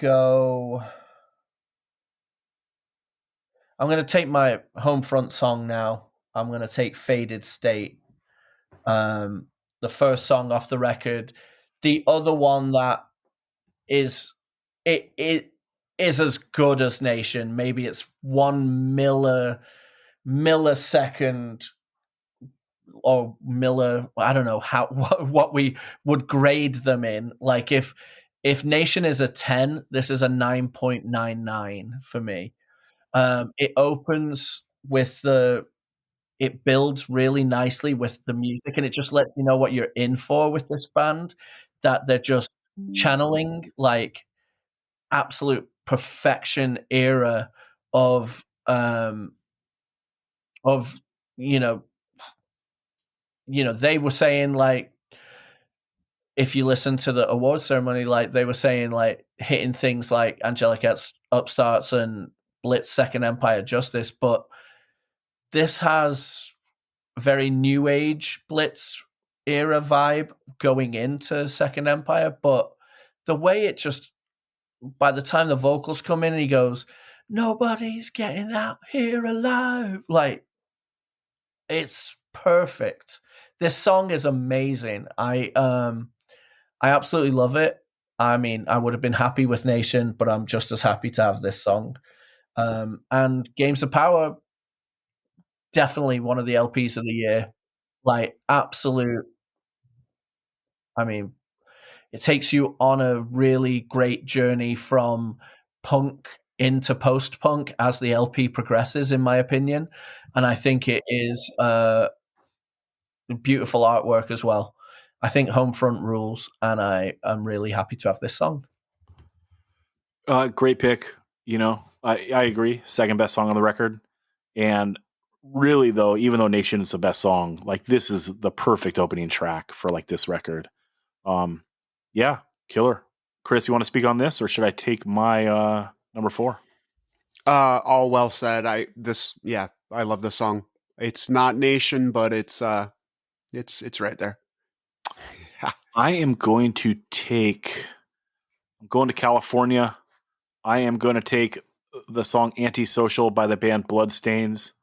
take my home front song now. I'm going to take Faded State. The first song off the record. The other one that is as good as Nation. Maybe it's 1 millisecond or I don't know what we would grade them in. Like, if Nation is a 10, this is a 9.99 for me. It opens with it builds really nicely with the music, and it just lets you know what you're in for with this band, that they're just channeling like absolute perfection era of they were saying like if you listen to the awards ceremony, like they were saying, like hitting things like Angelic Upstarts and Blitz Second Empire Justice, but this has very new age Blitz era vibe going into Second Empire, but the way it just, by the time the vocals come in and he goes, "Nobody's getting out here alive," like, it's perfect. This song is amazing. I absolutely love it. I mean, I would have been happy with Nation, but I'm just as happy to have this song. And Games of Power, definitely one of the LPs of the year. Like, absolute. I mean, it takes you on a really great journey from punk into post-punk as the LP progresses, in my opinion. And I think it is beautiful artwork as well. I think Homefront rules, and I'm really happy to have this song. Great pick. You know, I agree. Second best song on the record. And really, though, even though Nation is the best song, like, this is the perfect opening track for like this record. Yeah, killer. Chris, you want to speak on this, or should I take my number 4? All well said. I love this song. It's not Nation, but it's right there. I am going to I'm going to California. I am going to take the song Antisocial by the band Bloodstains.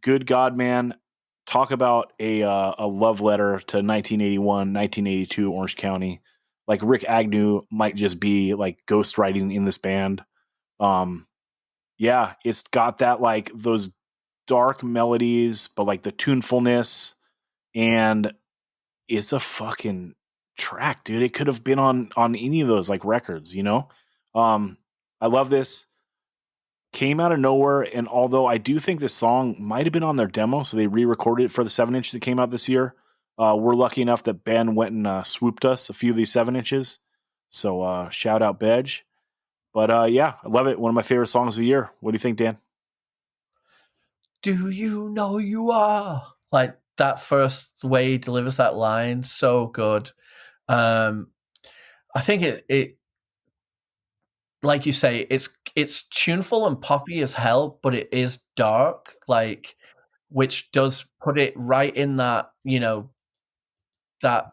Good God, man. Talk about a love letter to 1981, 1982 Orange County. Like, Rick Agnew might just be like ghostwriting in this band. Yeah, it's got that, like, those dark melodies, but like the tunefulness, and it's a fucking track, dude. It could have been on any of those like records, you know? I love this. Came out of nowhere, and although I do think this song might have been on their demo, so they re-recorded it for the 7-inch that came out this year. We're lucky enough that Ben went and swooped us a few of these 7-inches. So shout out Bedge. But yeah, I love it. One of my favorite songs of the year. What do you think, Dan? Do you know you are? Like, that first way he delivers that line, so good. I think it like you say, it's tuneful and poppy as hell, but it is dark, like, which does put it right in that, you know, that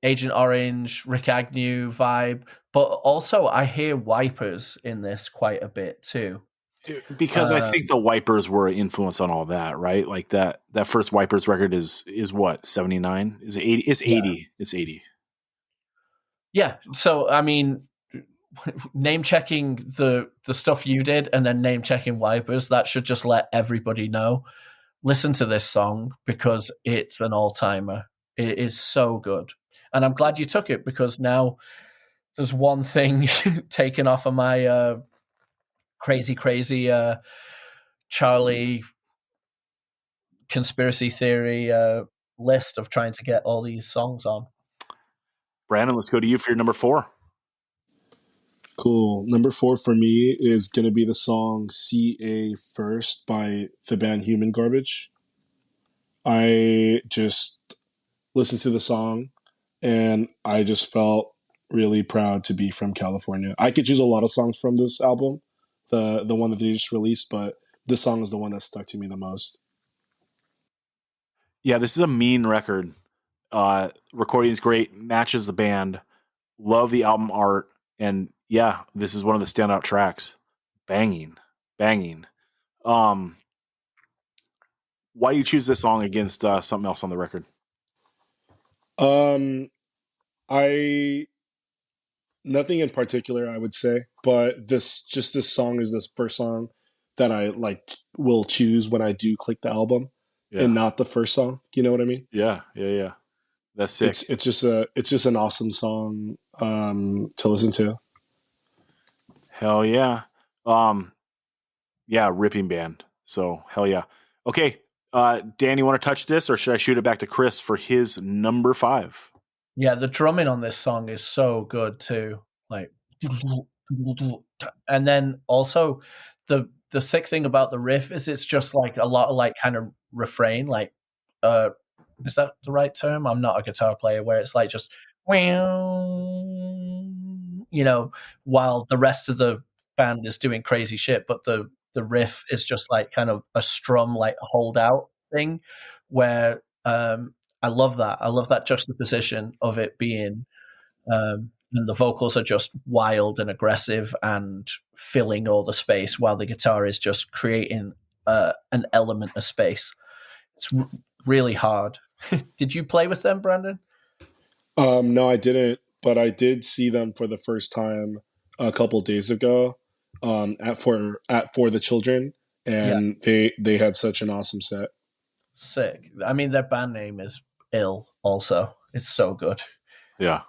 Agent Orange, Rick Agnew vibe. But also, I hear Wipers in this quite a bit too. Because I think the Wipers were an influence on all that, right? Like that first Wipers record is what, 79? Is it 80? It's 80. Yeah. It's 80. Yeah. So I mean, name checking the stuff you did and then name checking Wipers, that should just let everybody know. Listen to this song because it's an all-timer. It is so good. And I'm glad you took it, because now there's one thing taken off of my crazy Charlie conspiracy theory list of trying to get all these songs on. Brandon, let's go to you for your number 4. Cool. Number 4 for me is going to be the song CA First by the band Human Garbage. I just listened to the song and I just felt really proud to be from California. I could choose a lot of songs from this album, the one that they just released, but this song is the one that stuck to me the most. Yeah, this is a mean record. Recording is great, matches the band. Love the album art, and yeah, this is one of the standout tracks. Banging. Why do you choose this song against something else on the record? Nothing in particular, I would say, but this song is this first song that I like will choose when I do click the album, and not the first song. You know what I mean? Yeah. That's sick. It's just an awesome song to listen to. Hell yeah. Yeah, ripping band. So hell yeah. Okay. Dan, you want to touch this, or should I shoot it back to Chris for his number 5? Yeah, the drumming on this song is so good too. Like, and then also the sick thing about the riff is it's just like a lot of like kind of refrain, like is that the right term? I'm not a guitar player, where it's like just you know, while the rest of the band is doing crazy shit, but the riff is just like kind of a strum like holdout thing where I love that. I love that juxtaposition of it being and the vocals are just wild and aggressive and filling all the space while the guitar is just creating an element of space. It's really hard. Did you play with them, Brandon? No, I didn't, but I did see them for the first time a couple days ago at For the Children, and they had such an awesome set. Sick. I mean, their band name is ill also. It's so good. Yeah.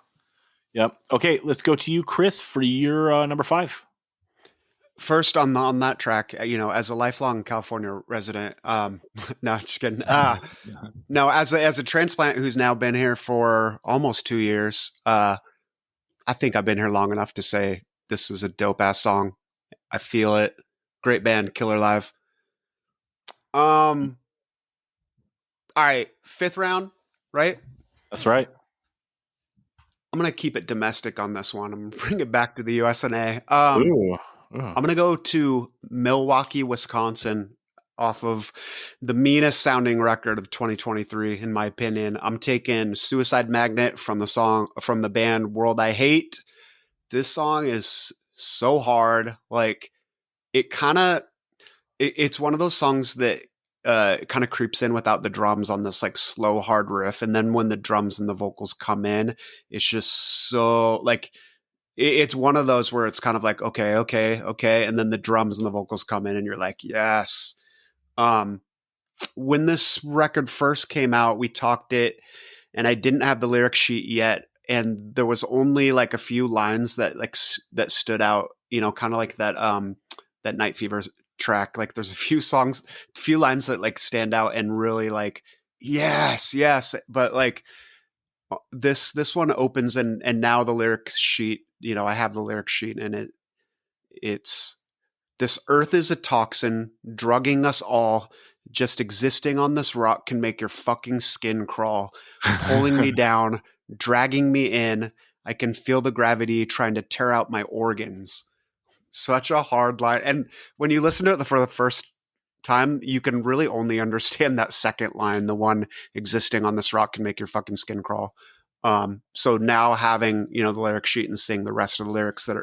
Yep. Okay, let's go to you, Chris, for your number 5. First on that track, as a lifelong California resident, no, just kidding. No, as a transplant who's now been here for almost 2 years, I think I've been here long enough to say this is a dope ass song. I feel it. Great band, killer live. All right, 5th round, right? That's right. I'm gonna keep it domestic on this one. I'm gonna bring it back to the USNA. Ooh. I'm going to go to Milwaukee, Wisconsin, off of the meanest sounding record of 2023, in my opinion. I'm taking Suicide Magnet from the band World I Hate. This song is so hard. Like, it's one of those songs that kind of creeps in without the drums on this like slow, hard riff. And then when the drums and the vocals come in, it's just so like, it's one of those where it's kind of like, okay. And then the drums and the vocals come in and you're like, yes. When this record first came out, we talked it and I didn't have the lyric sheet yet. And there was only like a few lines that that stood out, kind of like that Night Fever track. Like there's a few lines that like stand out and really like, yes. But like this one opens and now the lyric sheet, I have the lyric sheet and it's this earth is a toxin drugging us all. Just existing on this rock can make your fucking skin crawl, pulling me down, dragging me in. I can feel the gravity trying to tear out my organs. Such a hard line. And when you listen to it for the first time, you can really only understand that second line, the one existing on this rock can make your fucking skin crawl. So now having, the lyric sheet and seeing the rest of the lyrics that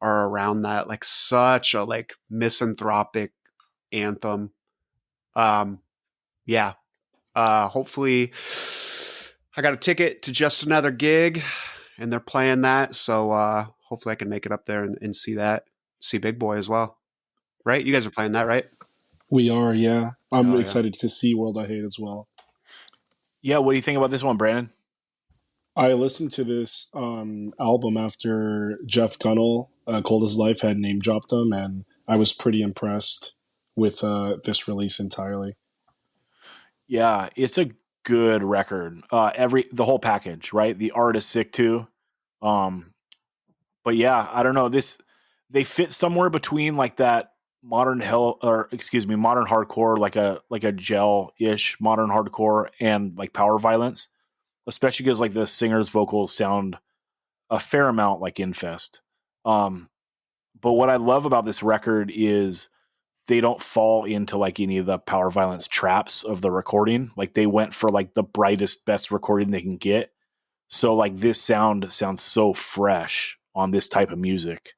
are around that, like such a like misanthropic anthem. Hopefully I got a ticket to Just Another Gig and they're playing that. So, hopefully I can make it up there and see that, see Big Boy as well. Right? You guys are playing that, right? We are. Yeah. I'm excited to see World I Hate as well. Yeah. What do you think about this one, Brandon? I listened to this album after Jeff Gunnell, Cold as Life, had name dropped them, and I was pretty impressed with this release entirely. Yeah, it's a good record. The whole package, right? The art is sick too. But yeah, I don't know. They fit somewhere between like that modern hardcore, like a gel-ish modern hardcore and like power violence. Especially because like the singer's vocals sound a fair amount like Infest. But what I love about this record is they don't fall into like any of the power violence traps of the recording. Like they went for like the brightest, best recording they can get. So like this sounds so fresh on this type of music.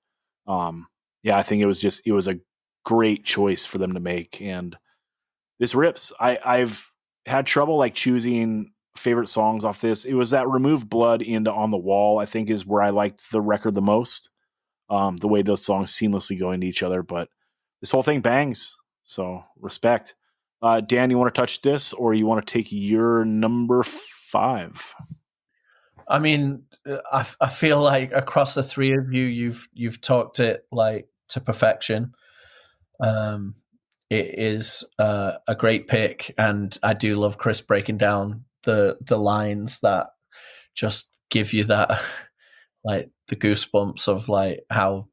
I think it was a great choice for them to make. And this rips. I've had trouble like choosing favorite songs off this. It was that Remove Blood into On the Wall, I think, is where I liked the record the most. The way those songs seamlessly go into each other, but this whole thing bangs. So respect. Dan, you want to touch this or you want to take your number 5? I mean, I feel like across the three of you, you've talked it like to perfection. It is a great pick, and I do love Chris breaking down the lines that just give you that like the goosebumps of like how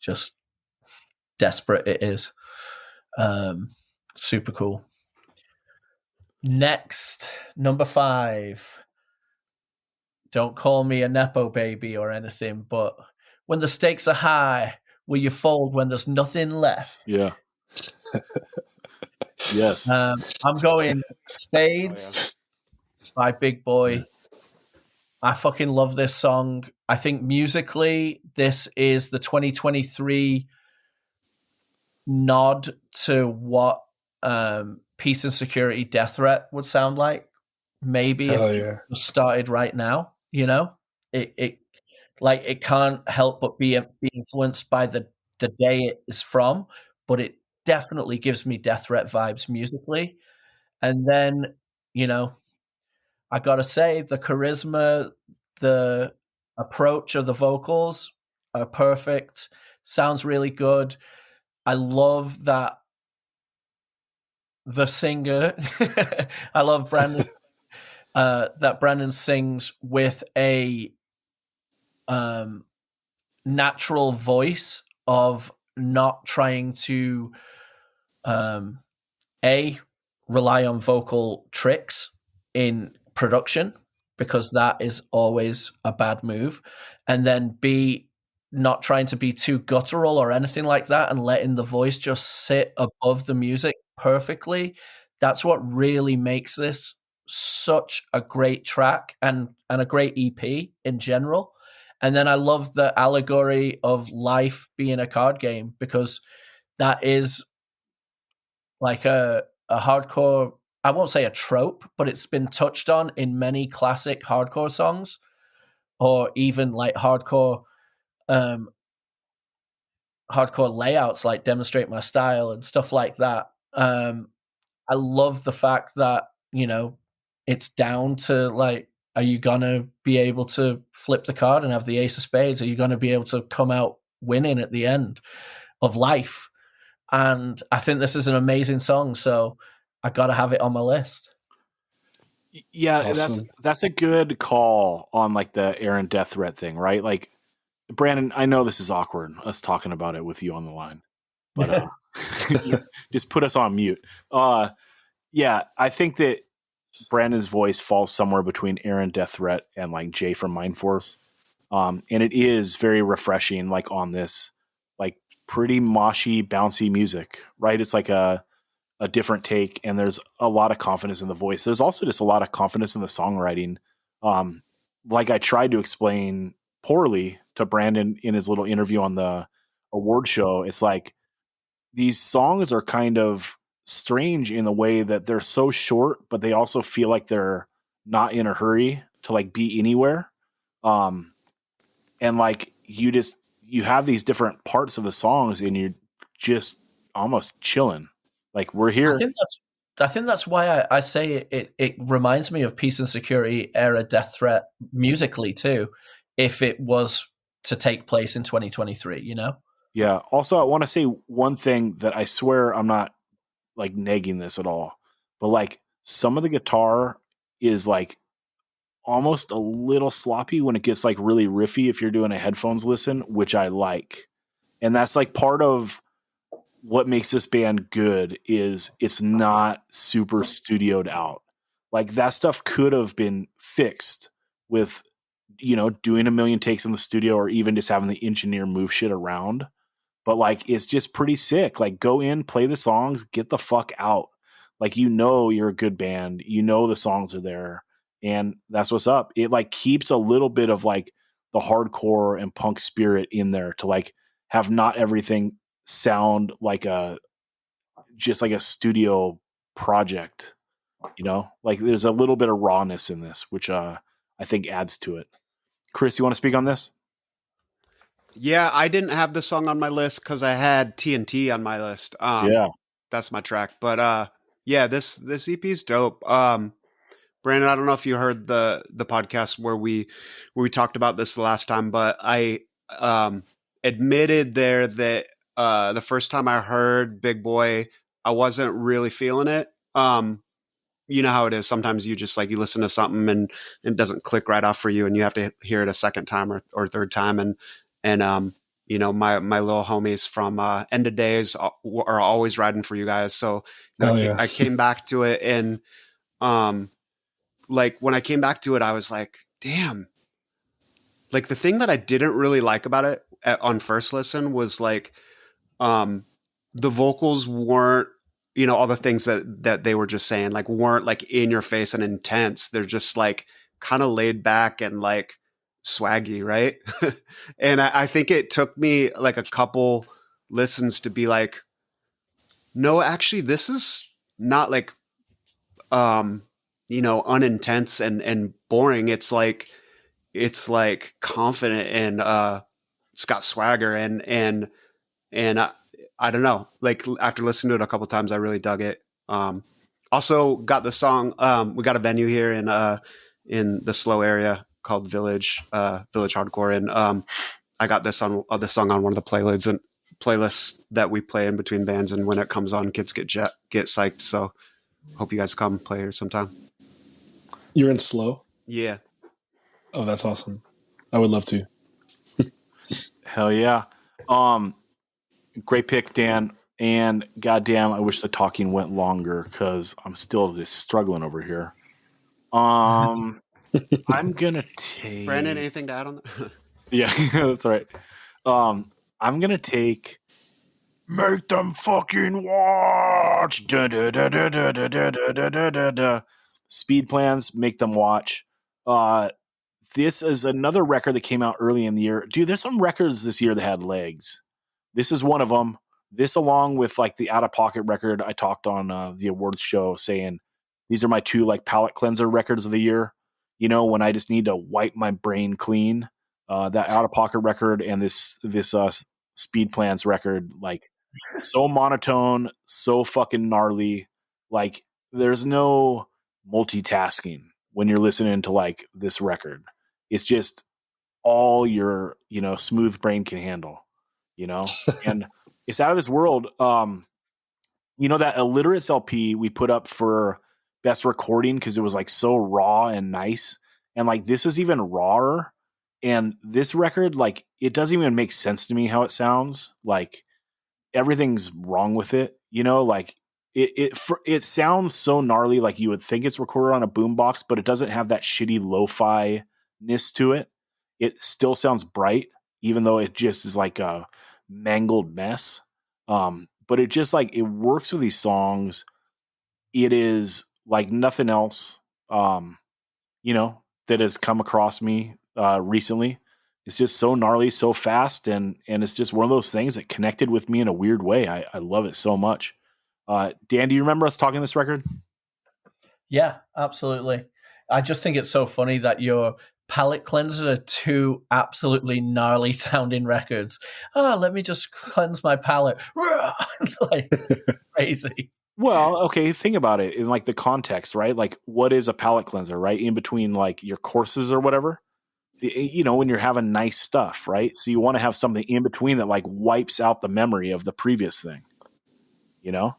just desperate it is. Super cool. Next, number 5. don't call me a Nepo baby or anything, but when the stakes are high, will you fold when there's nothing left? Yeah. Yes. I'm going Spades by Big Boy. I fucking love this song. I think musically, this is the 2023 nod to what Peace and Security Death Threat would sound like. Maybe if it was started right now, you know, it can't help but be influenced by the day it is from, but it definitely gives me Death Threat vibes musically. And then, you know, I gotta say the charisma, the approach of the vocals are perfect. Sounds really good. I love that the singer. I love Brandon. That Brandon sings with a natural voice of not trying to rely on vocal tricks in production, because that is always a bad move, and then B, not trying to be too guttural or anything like that and letting the voice just sit above the music perfectly. That's what really makes this such a great track and a great EP in general. And then I love the allegory of life being a card game, because that is like a hardcore, I won't say a trope, but it's been touched on in many classic hardcore songs, or even like hardcore layouts like Demonstrate My Style and stuff like that. I love the fact that, you know, it's down to like, are you gonna be able to flip the card and have the ace of spades? Are you gonna be able to come out winning at the end of life? And I think this is an amazing song, so I gotta have it on my list. Yeah, Awesome. that's a good call on like the Aaron Death Threat thing, right? Like, Brandon, I know this is awkward, us talking about it with you on the line, but just put us on mute. Yeah, I think that Brandon's voice falls somewhere between Aaron Death Threat and like Jay from Mind Force. And it is very refreshing, like on this like pretty moshy, bouncy music, right? It's like a different take, and there's a lot of confidence in the voice. There's also just a lot of confidence in the songwriting. Like I tried to explain poorly to Brandon in his little interview on the award show, it's like these songs are kind of strange in the way that they're so short, but they also feel like they're not in a hurry to like be anywhere. And like you have these different parts of the songs and you're just almost chilling. Like, we're here. I think that's why I say it reminds me of Peace and Security era Death Threat musically too, if it was to take place in 2023, you know? Yeah. Also, I want to say one thing that I swear I'm not like negging this at all, but like some of the guitar is like almost a little sloppy when it gets like really riffy if you're doing a headphones listen, which I like. And that's like part of what makes this band good is it's not super studioed out. Like that stuff could have been fixed with, you know, doing a million takes in the studio or even just having the engineer move shit around. But like, it's just pretty sick. Like, go in, play the songs, get the fuck out. Like, you know, you're a good band. You know, the songs are there, and that's what's up. It like keeps a little bit of like the hardcore and punk spirit in there to like have not everything sound like just like a studio project, you know, like there's a little bit of rawness in this, which I think adds to it. Chris, you want to speak on this? Yeah, I didn't have this song on my list because I had TNT on my list. Yeah, that's my track. But yeah, this EP is dope. Brandon, I don't know if you heard the podcast where we talked about this the last time, but I admitted there that the first time I heard Big Boy, I wasn't really feeling it. You know how it is. Sometimes you just like you listen to something and it doesn't click right off for you, and you have to hear it a second time or third time. And you know, my little homies from End of Days are always riding for you guys. So you know, I came back to it, and like when I came back to it, I was like, damn, like the thing that I didn't really like about it on first listen was like the vocals weren't, you know, all the things that they were just saying like weren't like in your face and intense. They're just like kind of laid back and like swaggy, right? And I think it took me like a couple listens to be like, no, actually, this is not like you know, unintense and boring. It's like confident and it's got swagger and I don't know. Like after listening to it a couple times, I really dug it. Also got the song. We got a venue here in the Slow area called Village Hardcore, and I got this song on one of the playlists that we play in between bands, and when it comes on, kids get psyched. So hope you guys come play here sometime. You're in Slow? Yeah. Oh, that's awesome. I would love to. Hell yeah. Great pick, Dan. And goddamn, I wish the talking went longer because I'm still just struggling over here. I'm gonna take Brandon, anything to add on that? Yeah, that's all right. I'm gonna take Make Them Fucking Watch. Da, da, da, da, da, da, da, da, da, da, da. Speed Plans, Make Them Watch. This is another record that came out early in the year. Dude, there's some records this year that had legs. This is one of them. This, along with like the Out of Pocket record I talked on the awards show, saying these are my two like palate cleanser records of the year. You know, when I just need to wipe my brain clean. That Out of Pocket record and this Speed Plans record, like so monotone, so fucking gnarly. Like there's no multitasking when you're listening to like this record. It's just all your, you know, smooth brain can handle, you know, and it's out of this world. You know, that Illiterates LP we put up for best recording because it was like so raw and nice. And like this is even rawer. And this record, like, it doesn't even make sense to me how it sounds. Like everything's wrong with it, you know, like it sounds so gnarly, like you would think it's recorded on a boombox, but it doesn't have that shitty lo-fi-ness to it. It still sounds bright, even though it just is like a mangled mess. But it just like it works with these songs. It is like nothing else, you know, that has come across me recently. It's just so gnarly, so fast, and it's just one of those things that connected with me in a weird way. I love it so much. Dan, do you remember us talking this record? Yeah, absolutely. I just think it's so funny that your palate cleanser are two absolutely gnarly sounding records. Oh, let me just cleanse my palate. Like crazy. Well, okay, think about it in like the context, right? Like what is a palate cleanser, right? In between like your courses or whatever. You know, when you're having nice stuff, right? So you want to have something in between that like wipes out the memory of the previous thing, you know?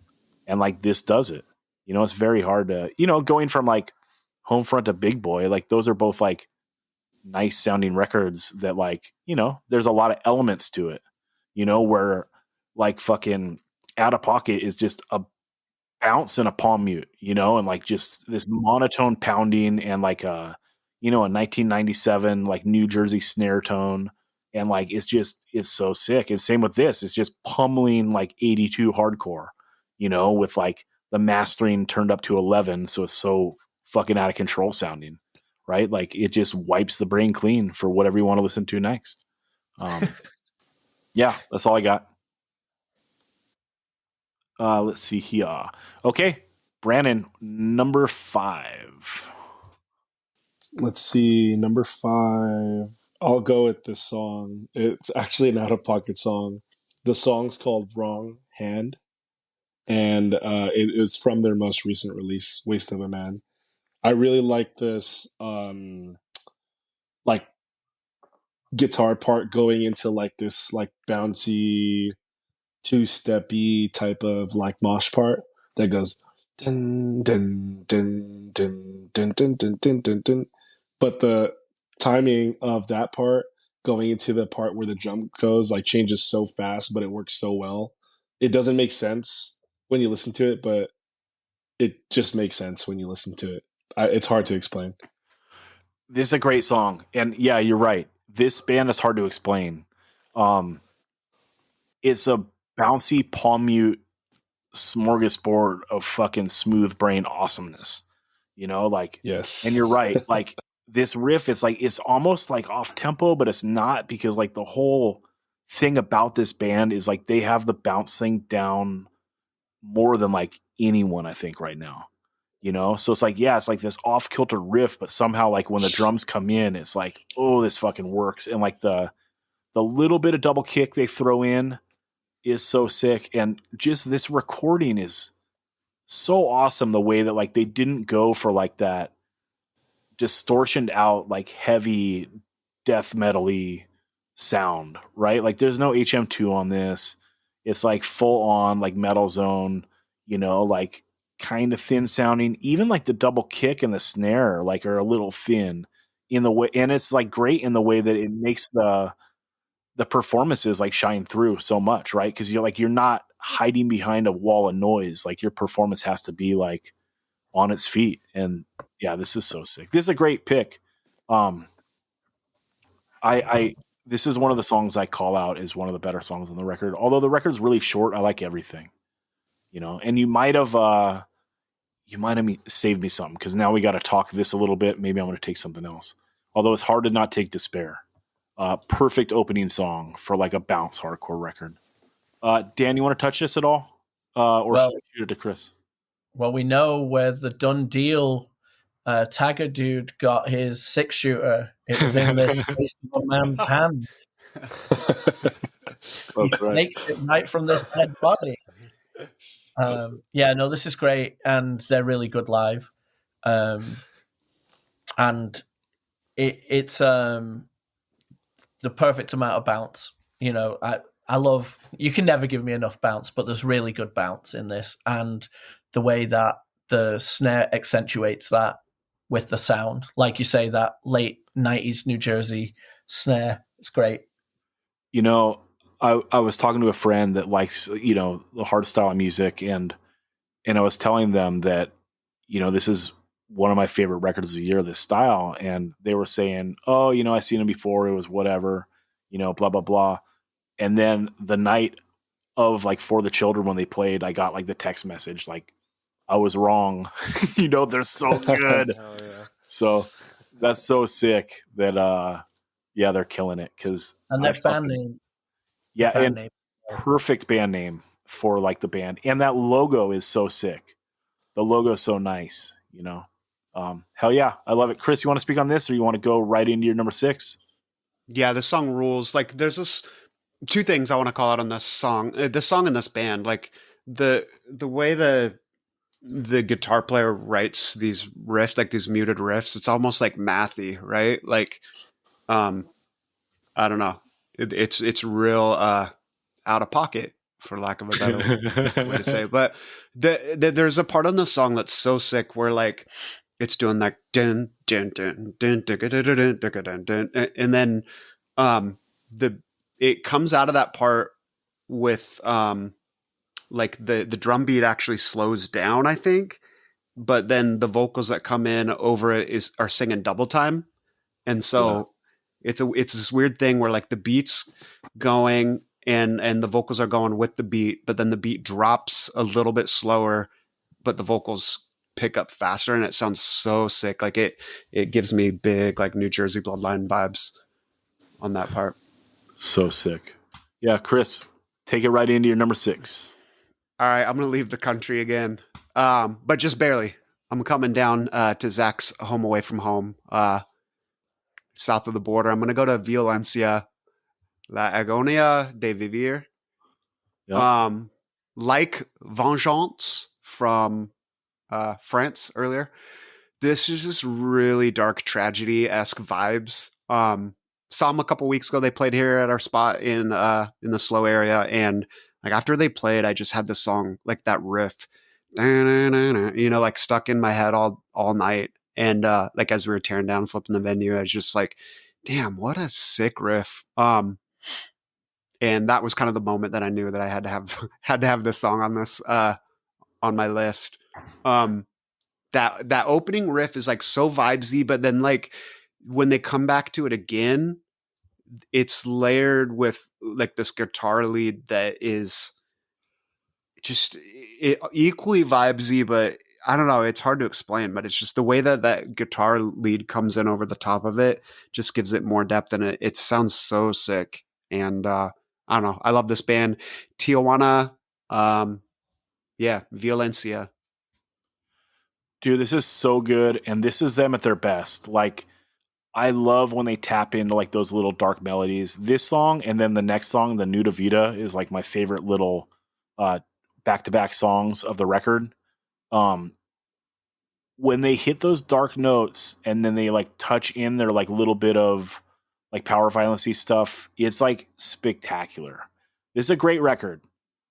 And like this does it. You know, it's very hard to, you know, going from like Homefront to Big Boy, like those are both like nice sounding records that like, you know, there's a lot of elements to it, you know, where like fucking Out of Pocket is just a bounce and a palm mute, you know, and like just this monotone pounding and like a, you know, a 1997 like New Jersey snare tone. And like it's so sick. And same with this, it's just pummeling like 82 hardcore, you know, with like the mastering turned up to 11. So it's so fucking out of control sounding, right? Like it just wipes the brain clean for whatever you want to listen to next. Yeah, that's all I got. Let's see here. Okay, Brandon, number 5. Let's see, number 5. I'll go with this song. It's actually an Out of Pocket song. The song's called Wrong Hand, and it is from their most recent release, Waste of a Man. I really like this like guitar part going into like this like bouncy two-steppy type of like mosh part that goes dun dun dun dun dun dun dun dun dun dun. But the timing of that part going into the part where the drum goes like changes so fast, but it works so well. It doesn't make sense when you listen to it, but it just makes sense when you listen to it. It's hard to explain. This is a great song. And yeah, you're right. this band is hard to explain. It's a bouncy palm mute smorgasbord of fucking smooth brain awesomeness. You know, like, Yes. and you're right. Like this riff, it's almost like off tempo, but it's not, because like the whole thing about this band is like they have the bounce thing down more than like anyone, I think, right now. You know, so it's like, yeah, it's like this off kilter riff, but somehow like when the drums come in, it's like, oh, this fucking works. And like the little bit of double kick they throw in is so sick. And just this recording is so awesome. The way that like they didn't go for like that distortioned out, like heavy death metal-y sound, right? Like there's no HM2 on this. It's like full on like Metal Zone, you know, like kind of thin sounding. Even like the double kick and the snare like are a little thin in the way, and it's like great in the way that it makes the performances like shine through so much, right? Because you're not hiding behind a wall of noise. Like your performance has to be like on its feet. And yeah, this is so sick. This is a great pick. I this is one of the songs I call out as one of the better songs on the record. Although the record's really short, I like everything, you know. And you might have saved me something, because now we got to talk this a little bit. Maybe I'm going to take something else. Although it's hard to not take Despair. Perfect opening song for like a bounce hardcore record. Dan, you want to touch this at all, or should I shoot it to Chris? Well, we know where the done deal Tagger dude got his 6-shooter. It was in this one man hand. He snaked it right from this dead body. Yeah, no, this is great, and they're really good live. And it's the perfect amount of bounce. You know, I love, you can never give me enough bounce, but there's really good bounce in this, and the way that the snare accentuates that with the sound, like you say, that late 90s New Jersey snare, it's great. You know, I was talking to a friend that likes, you know, the hard style music, and I was telling them that, you know, this is one of my favorite records of the year, this style. And they were saying, oh, you know, I've seen him before. It was whatever, you know, blah, blah, blah. And then the night of like For the Children, when they played, I got like the text message, like, I was wrong. You know, they're so good. Hell yeah. So that's so sick that, yeah, they're killing it. And their band name. Yeah, and perfect band name for like the band. And that logo is so sick. The logo is so nice, you know. Hell yeah, I love it. Chris, you want to speak on this, or you want to go right into your number 6? Yeah, the song rules. Like, there's this 2 things I want to call out on this song. The song and this band, like the way the guitar player writes these riffs, like these muted riffs, it's almost like mathy, right? Like, I don't know. It's real out of pocket, for lack of a better way to say it. But there's a part on the song that's so sick where like it's doing like dun dun dun dun dun dun dun dun dun, and then it comes out of that part with like the drum beat actually slows down, I think, but then the vocals that come in over it are singing double time, and so it's this weird thing where like the beat's going and the vocals are going with the beat, but then the beat drops a little bit slower, but the vocals pick up faster, and it sounds so sick. Like it gives me big like New Jersey Bloodline vibes on that part. So sick. Yeah, Chris, take it right into your number 6. All right, I'm going to leave the country again, but just barely. I'm coming down to Zach's Home Away from Home, south of the border. I'm going to go to Violencia, La Agonia de Vivir. Yep. Like Vengeance from France earlier, this is just really dark tragedy-esque vibes. Saw them a couple weeks ago. They played here at our spot in the Slow area, and like after they played, I just had this song, like that riff, you know, like stuck in my head all night. And like as we were tearing down, flipping the venue, I was just like, damn, what a sick riff. And that was kind of the moment that I knew that I had to have this song on this on my list. That opening riff is like so vibesy, but then like when they come back to it again, it's layered with like this guitar lead that is just equally vibesy, but I don't know. It's hard to explain, but it's just the way that that guitar lead comes in over the top of it just gives it more depth, and it sounds so sick. And I don't know. I love this band, Tijuana. Violencia. Dude, this is so good, and this is them at their best. Like, I love when they tap into like those little dark melodies. This song and then the next song, the Nuda Vida, is like my favorite little back-to-back songs of the record. When they hit those dark notes and then they like touch in their like little bit of like power violency stuff, it's like spectacular. This is a great record.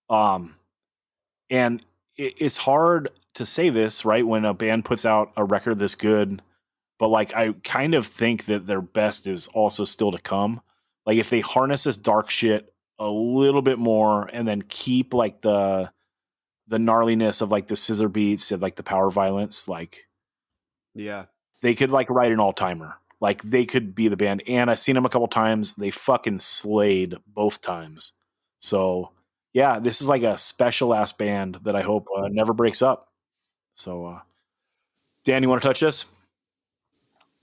And it's hard to say this, right, when a band puts out a record this good, but like I kind of think that their best is also still to come. Like if they harness this dark shit a little bit more and then keep like the gnarliness of like the scissor beats and like the power violence, like they could like write an all-timer. Like they could be the band. And I've seen them a couple times. They fucking slayed both times. So yeah, this is like a special ass band that I hope never breaks up. So Dan, you want to touch this?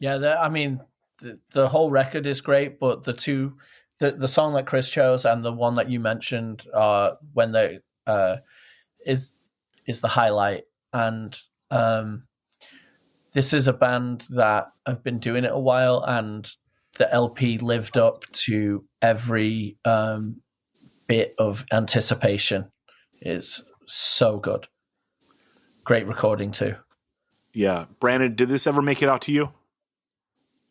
Yeah, the whole record is great, but the song that Chris chose and the one that you mentioned when they is the highlight. And this is a band that have been doing it a while, and the LP lived up to every bit of anticipation. It's so good. Great recording too. Yeah. Brandon, did this ever make it out to you?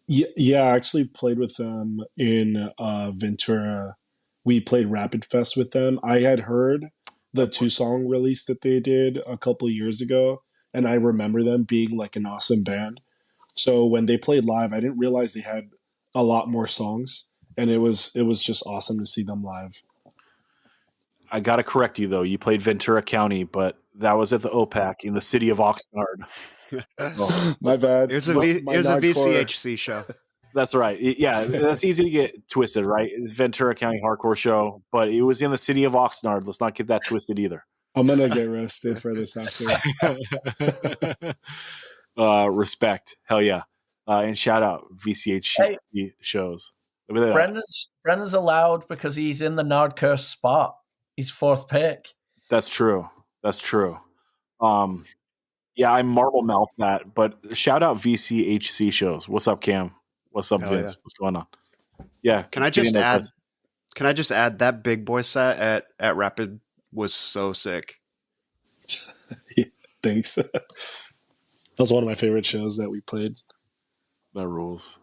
Yeah, I actually played with them in Ventura. We played Rapid Fest with them. I had heard the 2-song release that they did a couple of years ago, and I remember them being like an awesome band. So when they played live, I didn't realize they had a lot more songs, and it was just awesome to see them live. I got to correct you though. You played Ventura County, but that was at the OPAC in the city of Oxnard. My bad. It was a VCHC show. That's right. Yeah, that's easy to get twisted, right? It's Ventura County Hardcore Show, but it was in the city of Oxnard. Let's not get that twisted either. I'm gonna get roasted for this after. Respect, hell yeah, and shout out VCHC shows. Brendan's allowed because he's in the Nard Curse spot. He's 4th pick. That's true. Yeah, I marble mouth that, but shout out VCHC shows. What's up, Cam? What's up, Vince? Yeah. What's going on? Yeah. Can I just add that big boy set at Rapid was so sick. Yeah, thanks. That was one of my favorite shows that we played. That rules.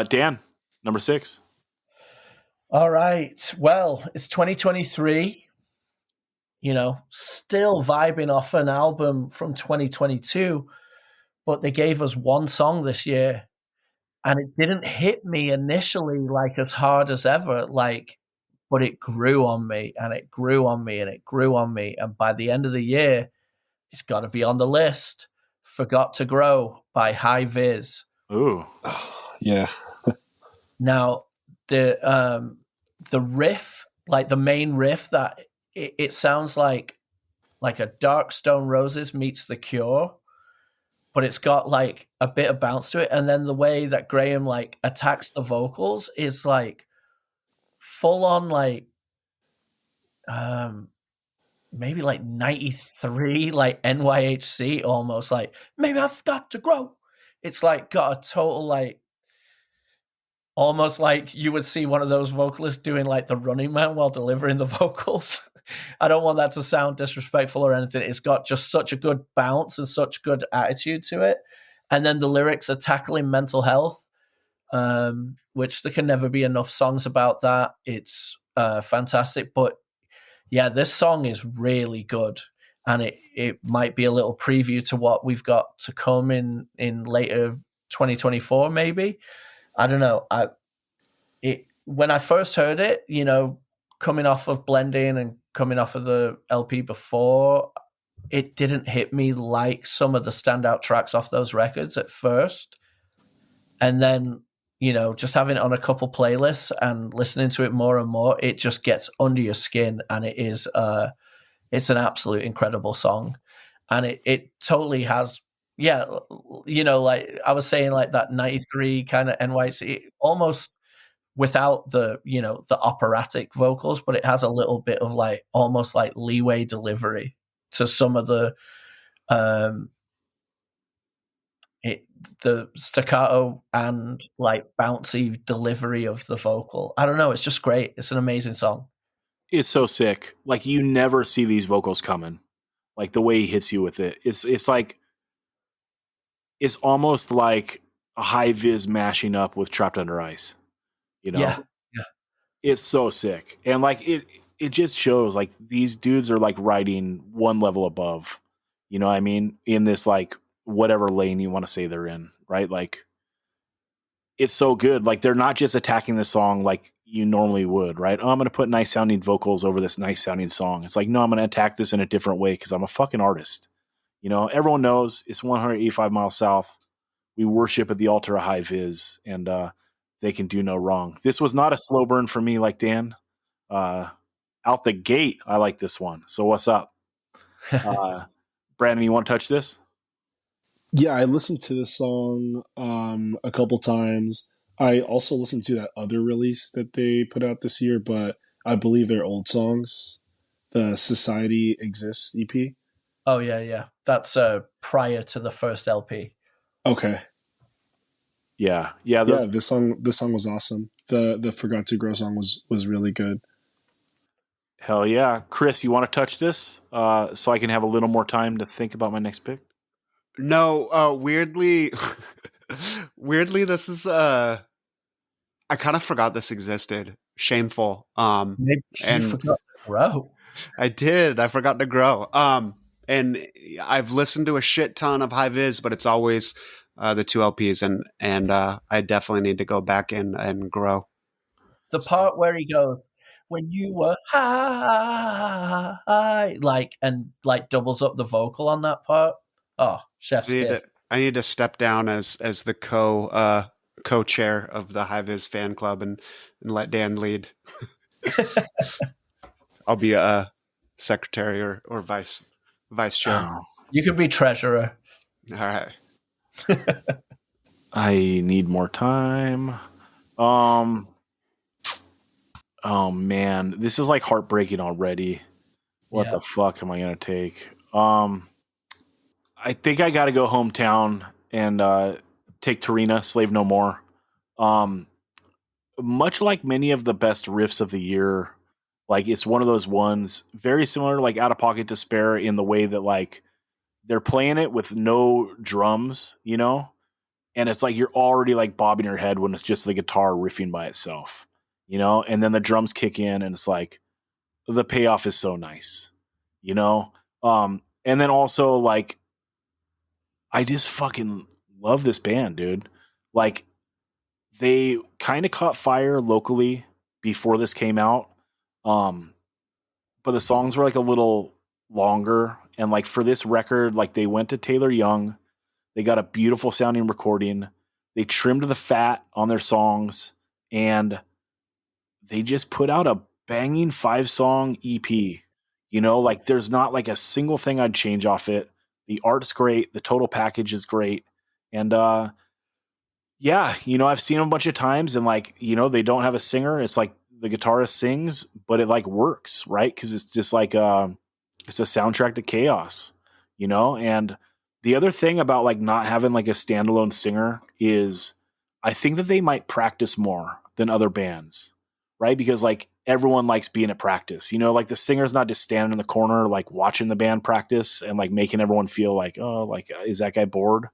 Dan, number 6. All right. Well, it's 2023. Still vibing off an album from 2022, but they gave us one song this year, and it didn't hit me initially like as hard as ever, but it grew on me, and it grew on me, and it grew on me, and by the end of the year, it's got to be on the list. Forgot to Grow by High Viz. Ooh. Yeah. Now, the riff, like the main riff, that it sounds like a Dark Stone Roses meets The Cure, but it's got like a bit of bounce to it. And then the way that Graham like attacks the vocals is like full on like maybe like 93 like NYHC almost, like maybe I've got to grow. It's like got a total like almost like you would see one of those vocalists doing like the Running Man while delivering the vocals. I don't want that to sound disrespectful or anything. It's got just such a good bounce and such good attitude to it. And then the lyrics are tackling mental health, which there can never be enough songs about that. It's fantastic. But yeah, this song is really good. And it might be a little preview to what we've got to come in later 2024, maybe. I don't know. When I first heard it, coming off of Blending and coming off of the LP before, it didn't hit me like some of the standout tracks off those records at first. And then just having it on a couple playlists and listening to it more and more, it just gets under your skin, and it is it's an absolute incredible song. And it totally has, like I was saying, like that 93 kind of NYC, almost without the, the operatic vocals, but it has a little bit of like almost like leeway delivery to some of the the staccato and like bouncy delivery of the vocal. I don't know, it's just great. It's an amazing song. It's so sick. Like, you never see these vocals coming. Like, the way he hits you with it. It's like, it's almost like a high vis mashing up with Trapped Under Ice. Yeah. It's so sick. And like it just shows like these dudes are like riding one level above. You know what I mean? In this like whatever lane you want to say they're in, right? Like, it's so good. Like, they're not just attacking the song like you normally would, right? Oh, I'm going to put nice sounding vocals over this nice sounding song. It's like, no, I'm going to attack this in a different way because I'm a fucking artist. Everyone knows it's 185 miles south. We worship at the altar of high vis, and they can do no wrong. This was not a slow burn for me, like Dan. Out the gate, I like this one. So what's up? Brandon, you want to touch this? Yeah, I listened to this song a couple times. I also listened to that other release that they put out this year, but I believe they're old songs. The Society Exists EP. Oh yeah. That's prior to the first LP. Okay. Yeah. This song was awesome. The Forgot to Grow song was really good. Hell yeah. Chris, you want to touch this so I can have a little more time to think about my next pick? No, weirdly, this is I kind of forgot this existed. Shameful. Maybe you forgot to grow. I did. I forgot to grow. And I've listened to a shit ton of high vis, but it's always the two LPs, and I definitely need to go back and grow. The part where he goes, "When you were high," and doubles up the vocal on that part. Oh, chef's kiss. I need to step down as the co-chair of the High Vis fan club and let Dan lead. I'll be a secretary or vice chair. Oh. You could be treasurer. All right. I need more time. Oh man, this is like heartbreaking already. What the fuck am I gonna take? I think I got to go hometown and take Tarina, Slave No More. Much like many of the best riffs of the year, like it's one of those ones very similar to like Out of Pocket Despair in the way that like they're playing it with no drums, and it's like you're already like bobbing your head when it's just the guitar riffing by itself, and then the drums kick in and it's like the payoff is so nice, and then also like I just fucking love this band, dude. Like, they kind of caught fire locally before this came out. But the songs were like a little longer. And like for this record, like they went to Taylor Young. They got a beautiful sounding recording. They trimmed the fat on their songs. And they just put out a banging 5-song EP. Like there's not like a single thing I'd change off it. The art's great. The total package is great. And, I've seen them a bunch of times and like, they don't have a singer. It's like the guitarist sings, but it like works, right? Cause it's just like, it's a soundtrack to chaos, and the other thing about like not having like a standalone singer is I think that they might practice more than other bands, right? Because like everyone likes being at practice, like the singer's not just standing in the corner, like watching the band practice and like making everyone feel like, oh, like, is that guy bored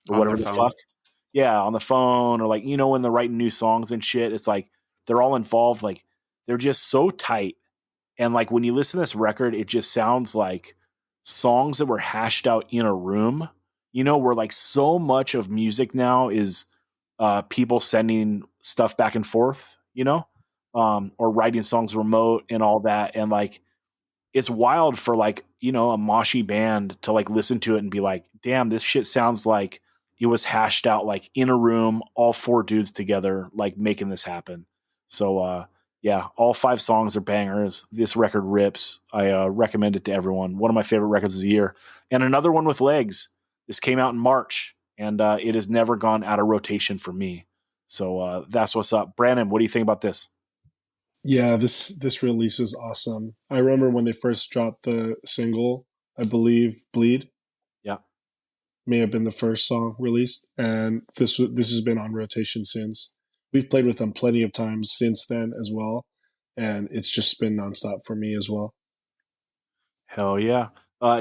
or whatever the fuck? Yeah. On the phone or like, when they're writing new songs and shit, it's like, they're all involved. Like they're just so tight. And like, when you listen to this record, it just sounds like songs that were hashed out in a room, where like so much of music now is people sending stuff back and forth, or writing songs remote and all that. And like, it's wild for like, a moshy band to like listen to it and be like, damn, this shit sounds like it was hashed out like in a room, all 4 dudes together, like making this happen. So yeah, all 5 songs are bangers. This record rips. I recommend it to everyone. One of my favorite records of the year. And another one with legs. This came out in March, and it has never gone out of rotation for me. So that's what's up. Brandon, what do you think about this? Yeah, this release was awesome. I remember when they first dropped the single, I believe "Bleed" Yeah. may have been the first song released, and this has been on rotation since. We've played with them plenty of times since then as well, and it's just been nonstop for me as well. Hell yeah.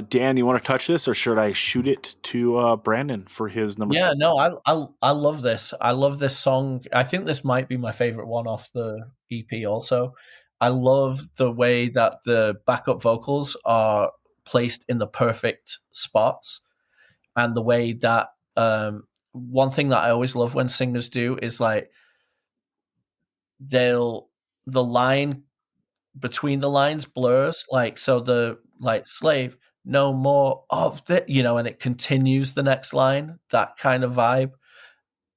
Dan, you want to touch this, or should I shoot it to Brandon for his number 6? No, I love this. I love this song. I think this might be my favorite one off the EP. Also, I love the way that the backup vocals are placed in the perfect spots, and the way that one thing that I always love when singers do is like the line between the lines blurs, like so the like slave no more of the, and it continues the next line. That kind of vibe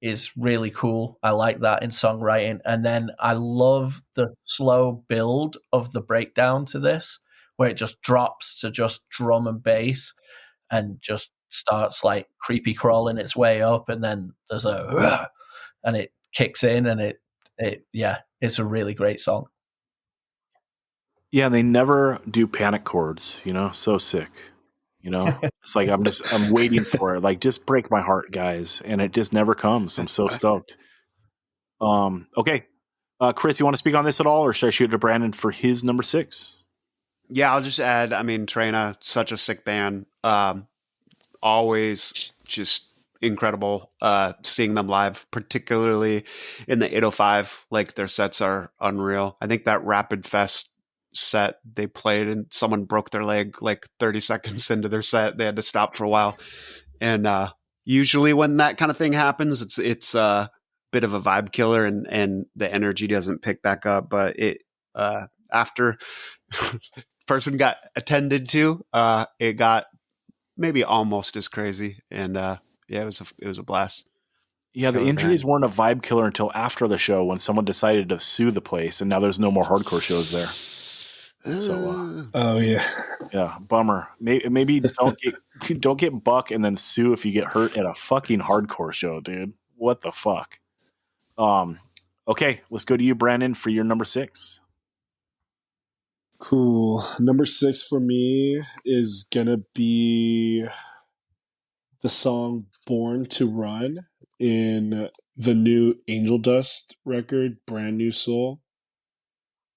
is really cool. I like that in songwriting. And then I love the slow build of the breakdown to this, where it just drops to just drum and bass and just starts like creepy crawling its way up, and then there's a and it kicks in, and it it's a really great song. Yeah, they never do panic chords, so sick. It's like I'm waiting for it. Like, just break my heart, guys. And it just never comes. I'm so stoked. Okay. Chris, you want to speak on this at all, or should I shoot it to Brandon for his number 6? Yeah, I'll just add, I mean, Trina, such a sick band. Always just incredible seeing them live, particularly in the 805. Like, their sets are unreal. I think that Rapid Fest set they played, and someone broke their leg like 30 seconds into their set. They had to stop for a while. And usually when that kind of thing happens, it's a bit of a vibe killer, and the energy doesn't pick back up. But it after person got attended to, it got maybe almost as crazy. And yeah, it was a blast. Yeah, the injuries weren't a vibe killer until after the show, when someone decided to sue the place, and now there's no more hardcore shows there. So, oh yeah, bummer. Maybe don't get buck and then sue if you get hurt at a fucking hardcore show, dude. What the fuck? Okay, let's go to you, Brandon, for your number 6. Cool. Number 6 for me is gonna be the song "Born to Run" in the new Angel Dust record, Brand New Soul.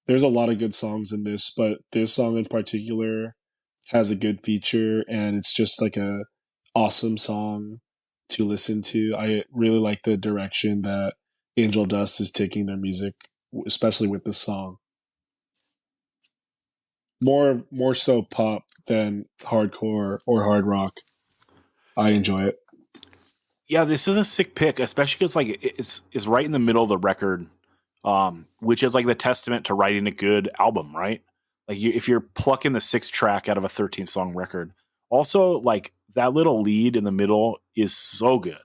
There's a lot of good songs in this, but this song in particular has a good feature, and it's just like a awesome song to listen to. I really like the direction that Angel Dust is taking their music, especially with this song. More so pop than hardcore or hard rock. I enjoy it. Yeah, this is a sick pick, especially because like it's right in the middle of the record, which is like the testament to writing a good album, right? Like if you're plucking the 6th track out of a 13-song record. Also, like that little lead in the middle is so good.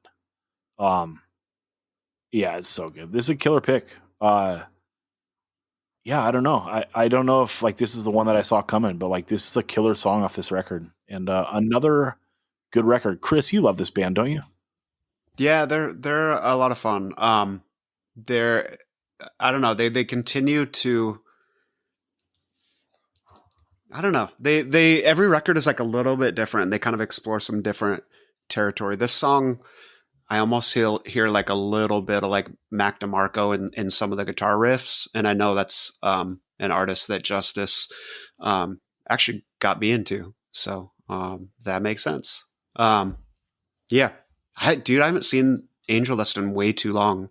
Yeah, it's so good. This is a killer pick. Yeah, I don't know. I don't know if like this is the one that I saw coming, but like this is a killer song off this record, and another good record. Chris, you love this band, don't you? Yeah, they're a lot of fun. They're, I don't know, they continue to, I don't know. They every record is like a little bit different. They kind of explore some different territory. This song, I almost hear like a little bit of like Mac DeMarco in some of the guitar riffs, and I know that's an artist that Justice actually got me into, so that makes sense. Yeah, I haven't seen Angel Dust in way too long.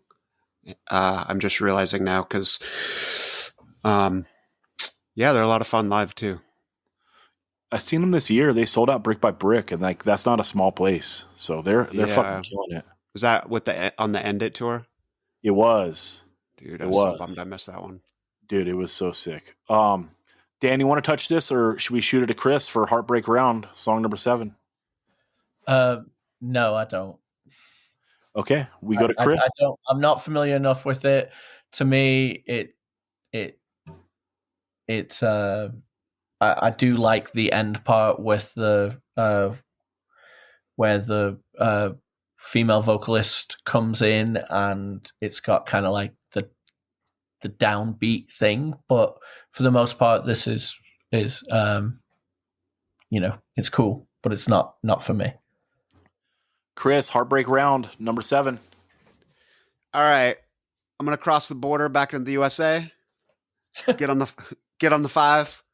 I'm just realizing now because, yeah, they're a lot of fun live too. I've seen them this year. They sold out brick by brick, and like that's not a small place. So they're fucking killing it. Was that with on the End It tour? It was. Dude, I was so bummed I missed that one. Dude, it was so sick. Dan, you want to touch this, or should we shoot it to Chris for Heartbreak Round, song number 7? No, I don't. Okay, we go to Chris. I'm not familiar enough with it. To me, I do like the end part with the where the female vocalist comes in, and it's got kind of like the downbeat thing. But for the most part, this is it's cool, but it's not for me. Chris, Heartbreak Round, number 7. All right, I'm gonna cross the border back into the USA. Get on the 5.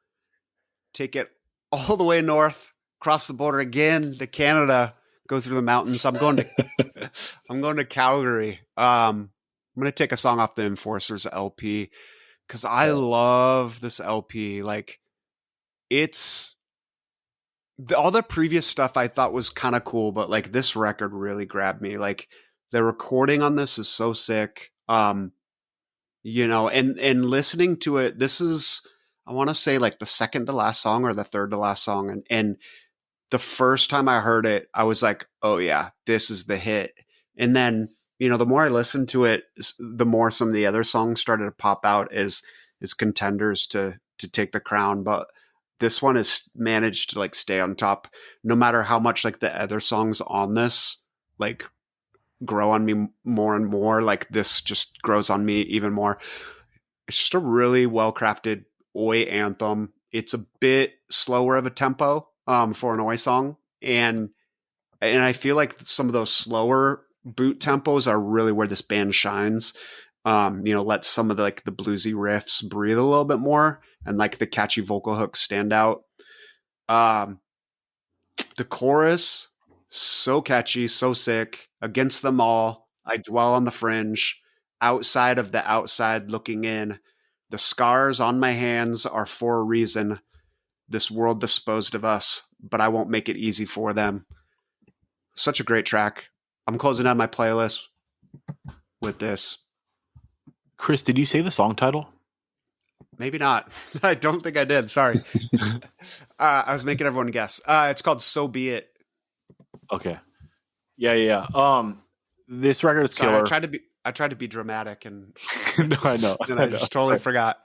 Take it all the way north, cross the border again to Canada, go through the mountains. I'm going to Calgary. I'm going to take a song off the Enforcers LP because I love this LP. Like, it's all the previous stuff I thought was kind of cool, but like this record really grabbed me. Like, the recording on this is so sick. And listening to it, this is, I want to say, like the second to last song or the third to last song. And the first time I heard it, I was like, oh yeah, this is the hit. And then, the more I listened to it, the more some of the other songs started to pop out as contenders to take the crown. But this one has managed to like stay on top, no matter how much like the other songs on this like grow on me more and more. Like, this just grows on me even more. It's just a really well-crafted Oi anthem. It's a bit slower of a tempo for an Oi song. And I feel like some of those slower boot tempos are really where this band shines. Let some of the bluesy riffs breathe a little bit more, and like the catchy vocal hooks stand out. The chorus, so catchy, so sick. Against them all, I dwell on the fringe. Outside of the outside looking in. The scars on my hands are for a reason. This world disposed of us, but I won't make it easy for them. Such a great track. I'm closing out my playlist with this. Chris, did you say the song title? Maybe not. I don't think I did. Sorry. I was making everyone guess. It's called So Be It. Okay. Yeah. This record is killer. Sorry, I tried to be dramatic and no, I know. And I just totally forgot.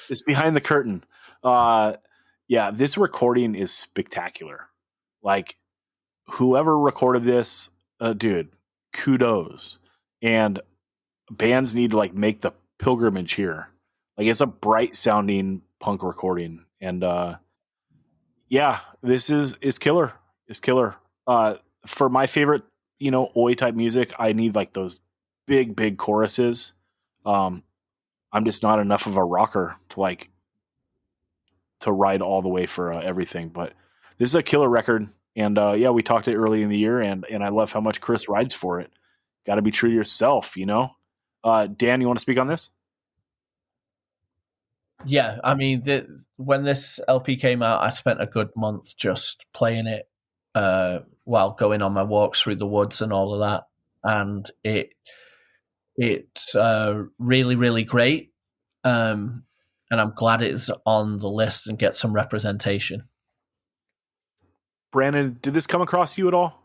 It's behind the curtain. This recording is spectacular. Like, whoever recorded this, dude, kudos. And bands need to like make the pilgrimage here. Like, it's a bright sounding punk recording. And this is killer. It's killer. For my favorite, Oi type music, I need like those big choruses. I'm just not enough of a rocker to ride all the way for everything. But this is a killer record. And we talked it early in the year, and I love how much Chris rides for it. Got to be true to yourself, Dan, you want to speak on this? Yeah, I mean, when this LP came out, I spent a good month just playing it while going on my walks through the woods and all of that. And it's really, really great. And I'm glad it's on the list and gets some representation. Brandon, did this come across you at all?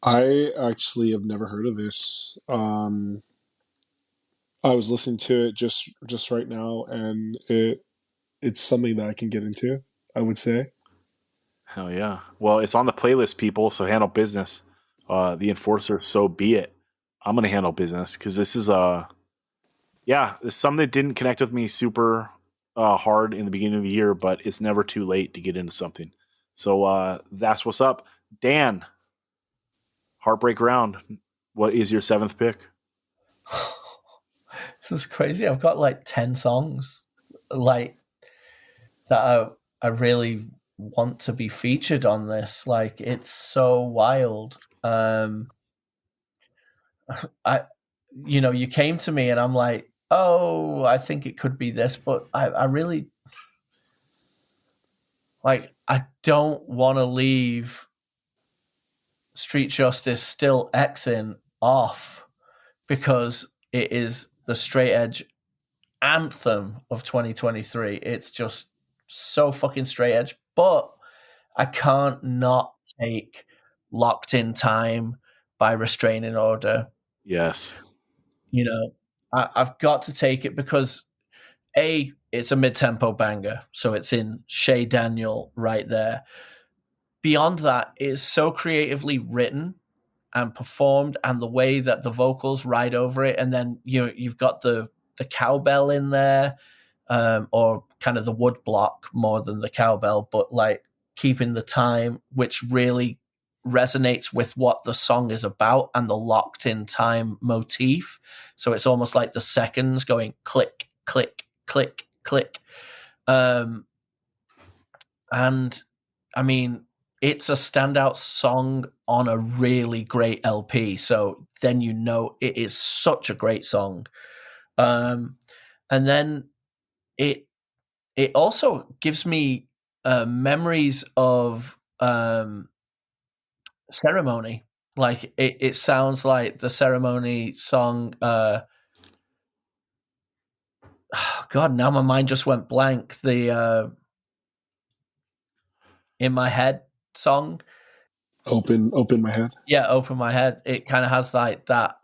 I actually have never heard of this. I was listening to it just right now, and it's something that I can get into, I would say. Hell yeah. Well, it's on the playlist, people, so handle business. The Enforcer, So Be It. I'm going to handle business because this is it's something that didn't connect with me super hard in the beginning of the year, but it's never too late to get into something. So that's what's up. Dan, Heartbreak Round, what is your 7th pick? This is crazy. I've got like 10 songs like that I really want to be featured on this. Like, it's so wild. You came to me and I'm like, oh, I think it could be this, but I really I don't want to leave Street Justice Still Xing off because it is the straight edge anthem of 2023. It's just so fucking straight edge, but I can't not take Locked in Time by Restraining Order. Yes. You know, I've got to take it because it's a mid-tempo banger, so it's in Shay Daniel right there. Beyond that, it's so creatively written and performed, and the way that the vocals ride over it, and then you've got the cowbell in there, or kind of the wood block more than the cowbell, but like keeping the time, which really resonates with what the song is about and the locked in time motif. So it's almost like the seconds going click, click, click, click. And I mean, it's a standout song on a really great LP. So then it is such a great song. And then it also gives me memories of Ceremony. Like it sounds like the Ceremony song. God, now my mind just went blank. The In My Head song. Open my head. Yeah, Open My Head. It kind of has like that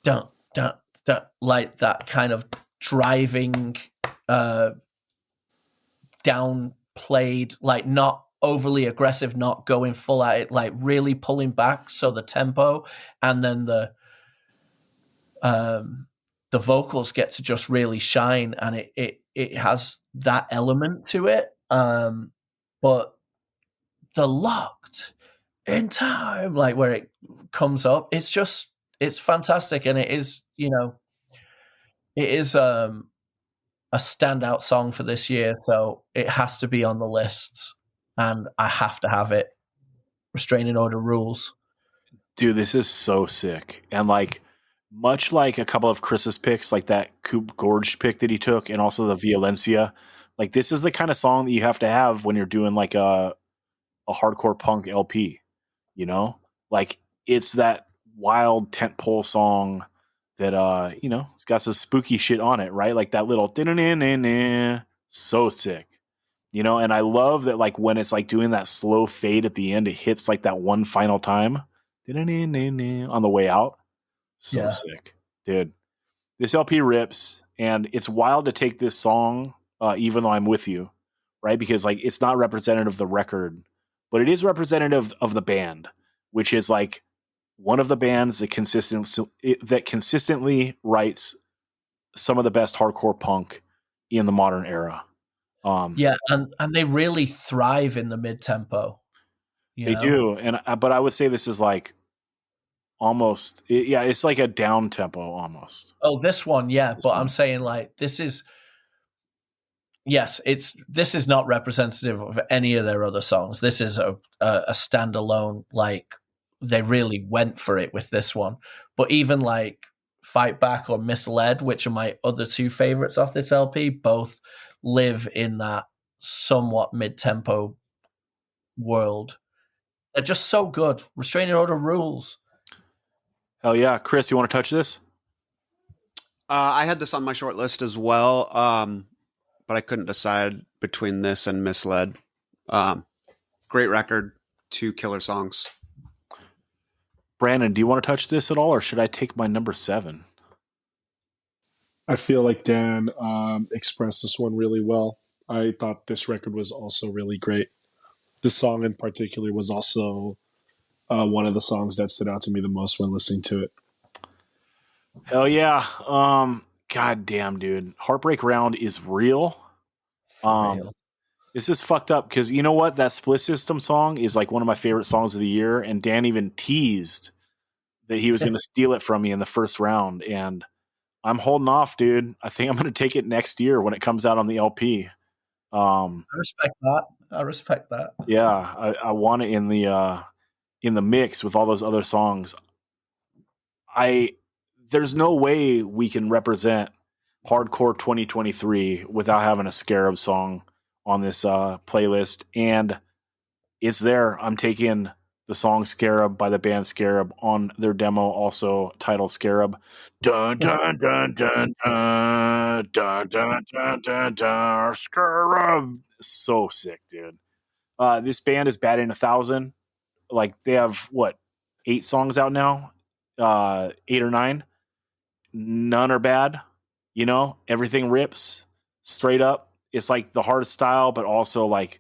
dun, dun, dun, like that kind of driving downplayed, like not overly aggressive, not going full at it, like really pulling back. So the tempo and then the vocals get to just really shine, and it has that element to it. But the locked in time, like where it comes up, it's fantastic, and it is a standout song for this year, so it has to be on the list, and I have to have it. Restraining Order rules. Dude, this is so sick. And like, much like a couple of Chris's picks, like that Coop Gorge pick that he took, and also the Violencia, like this is the kind of song that you have to have when you're doing like a hardcore punk LP, you know? Like it's that wild tentpole song that it's got some spooky shit on it, right? Like that little so sick. And I love that, like when it's like doing that slow fade at the end, it hits like that one final time on the way out. So sick, dude. This LP rips, and it's wild to take this song, even though I'm with you, right? Because like it's not representative of the record, but it is representative of the band, which is like one of the bands that consistently writes some of the best hardcore punk in the modern era. Yeah, and they really thrive in the mid-tempo. They do, but I would say this is like almost, it's like a down tempo almost. Oh, this one, yeah, but I'm saying like this is not representative of any of their other songs. This is a standalone, like they really went for it with this one. But even like Fight Back or Misled, which are my other two favorites off this LP, both live in that somewhat mid-tempo world. They're just so good. Restraining Order rules. Hell yeah. Chris, you want to touch this? I had this on my short list as well, but I couldn't decide between this and Misled. Great record, 2 killer songs. Brandon, do you want to touch this at all, or should I take my number 7? I feel like Dan expressed this one really well. I thought this record was also really great. This song in particular was also one of the songs that stood out to me the most when listening to it. Hell yeah. God damn, dude. Heartbreak Round is real. Real. This is fucked up because you know what? That Split System song is like one of my favorite songs of the year, and Dan even teased that he was going to steal it from me in the first round, and I'm holding off, dude. I think I'm going to take it next year when it comes out on the LP. I respect that. Yeah, I want it in the mix with all those other songs. There's no way we can represent hardcore 2023 without having a Scarab song on this playlist, and it's there. I'm taking the song Scarab by the band Scarab on their demo, also titled Scarab. Dun dun dun dun dun dun dun dun dun dun. Scarab. So sick, dude. This band is batting 1,000. Like they have what 8 songs out now, 8 or 9. None are bad. You know, everything rips straight up. It's like the hardest style, but also like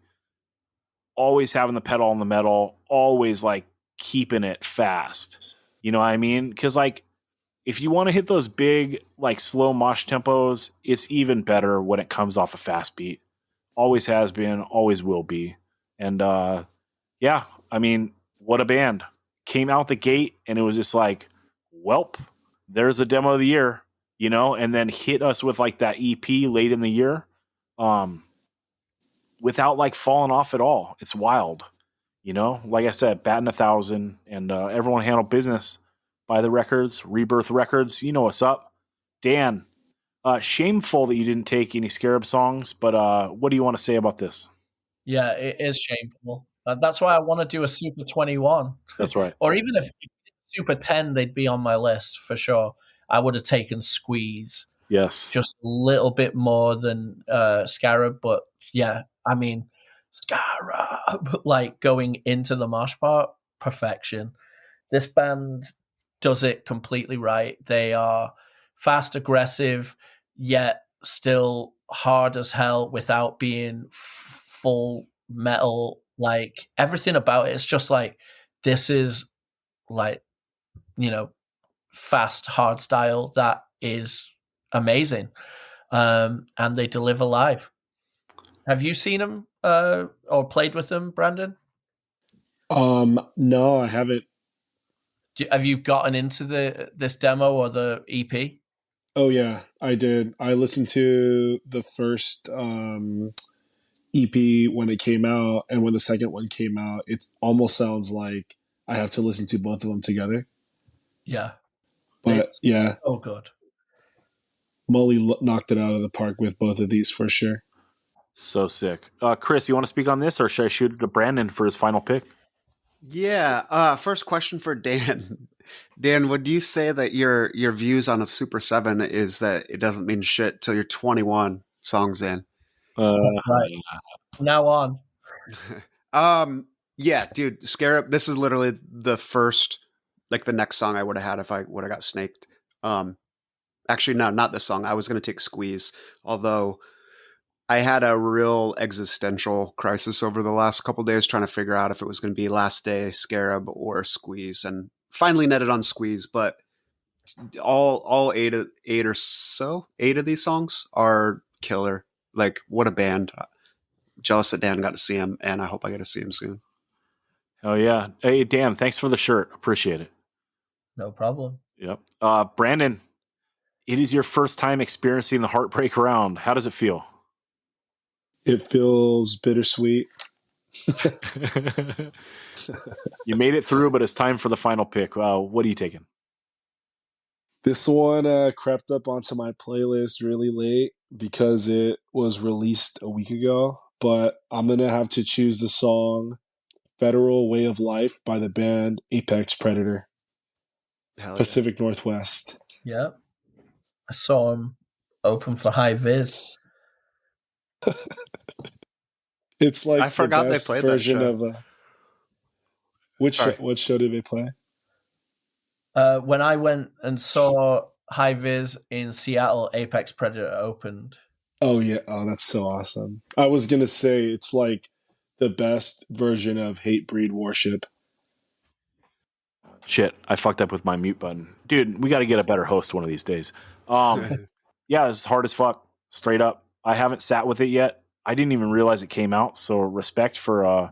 always having the pedal on the metal, always like keeping it fast. You know what I mean? Because like if you want to hit those big like slow mosh tempos, it's even better when it comes off a fast beat. Always has been, always will be. And yeah, I mean, what a band. Came out the gate and it was just like, welp, there's a demo of the year, you know, and then hit us with like that EP late in the year. Without like falling off at all. It's wild. You know, like I said, batting 1,000 and everyone handled business by the records, Rebirth Records. You know what's up. Dan, shameful that you didn't take any Scarab songs, but what do you want to say about this? Yeah, it is shameful. That's why I want to do a Super 21. That's right. Or even if Super 10, they'd be on my list for sure. I would have taken Squeeze. Yes. Just a little bit more than Scarab, but yeah, I mean, Scarab, like going into the mosh part, perfection. This band does it completely right. They are fast, aggressive, yet still hard as hell without being full metal. Like everything about it, it's just like, this is like, you know, fast, hard style that is amazing. And they deliver live. Have you seen them or played with them, Brandon? No, I haven't. Have you gotten into this demo or the EP? Oh yeah, I did. I listened to the first EP when it came out, and when the second one came out, it almost sounds like I have to listen to both of them together. Yeah, But it's yeah, so good. Mully knocked it out of the park with both of these for sure. So sick. Chris, you want to speak on this or should I shoot it to Brandon for his final pick? Yeah. First question for Dan. Dan, would you say that your views on a Super 7 is that it doesn't mean shit till you're 21 songs in? Right. Now on. Yeah, dude, Scarab, this is literally the first, like the next song I would have had if I would have got snaked. Actually, no, not this song. I was going to take Squeeze, although I had a real existential crisis over the last couple of days trying to figure out if it was going to be Last Day, Scarab, or Squeeze, and finally netted on Squeeze. But all eight of these songs are killer. Like, what a band! Jealous that Dan got to see him, and I hope I get to see him soon. Oh yeah. Hey Dan, thanks for the shirt. Appreciate it. No problem. Yep. Brandon, it is your first time experiencing the Heartbreak Round. How does it feel? It feels bittersweet. You made it through, but it's time for the final pick. What are you taking? This one crept up onto my playlist really late because it was released a week ago, but I'm going to have to choose the song Federal Way of Life by the band Apex Predator. Hell yeah. Pacific Northwest. Yeah. I saw him open for High Viz. It's like I forgot the best they played version that of what show did they play? When I went and saw High Viz in Seattle, Apex Predator opened. Oh yeah, oh that's so awesome. I was gonna say it's like the best version of Hate Breed Worship. Shit, I fucked up with my mute button. Dude, we got to get a better host one of these days. Yeah, it's hard as fuck, straight up. I haven't sat with it yet. I didn't even realize it came out, so respect for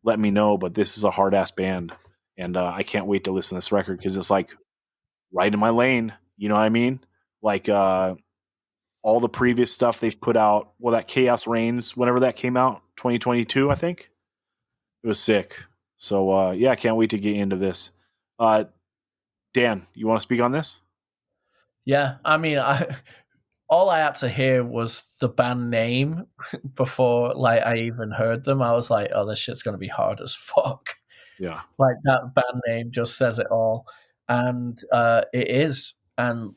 letting me know, but this is a hard-ass band, and I can't wait to listen to this record because it's like right in my lane, you know what I mean? Like all the previous stuff they've put out, well, that Chaos Reigns, whenever that came out, 2022, I think. It was sick. So, yeah, I can't wait to get into this. Dan, you want to speak on this? Yeah, I mean, all I had to hear was the band name before like I even heard them. I was like, oh, this shit's going to be hard as fuck. Yeah. Like that band name just says it all. And it is. And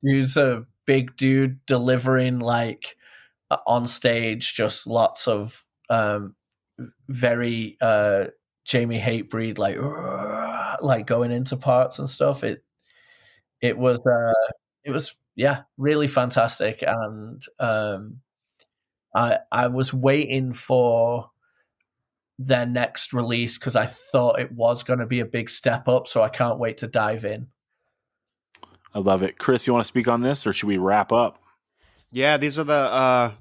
he's a big dude delivering like on stage just lots of very Jamie Hatebreed like going into parts and stuff. It was really fantastic, and I was waiting for their next release because I thought it was going to be a big step up, so I can't wait to dive in. I love it. Chris, you want to speak on this, or should we wrap up? Yeah, these are the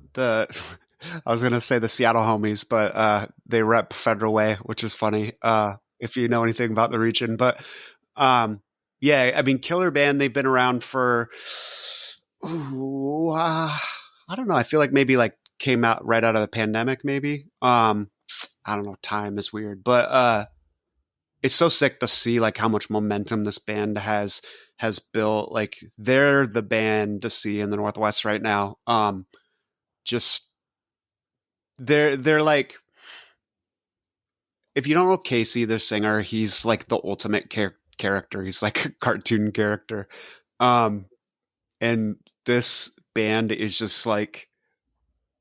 I was gonna say the Seattle homies, but they rep Federal Way, which is funny. If you know anything about the region, but yeah, I mean, killer band. They've been around for I don't know. I feel like maybe like came out right out of the pandemic. Maybe I don't know. Time is weird, but it's so sick to see like how much momentum this band has built. Like they're the band to see in the Northwest right now. Just they're like, if you don't know Casey, their singer, he's like the ultimate character. He's like a cartoon character. And this band is just like,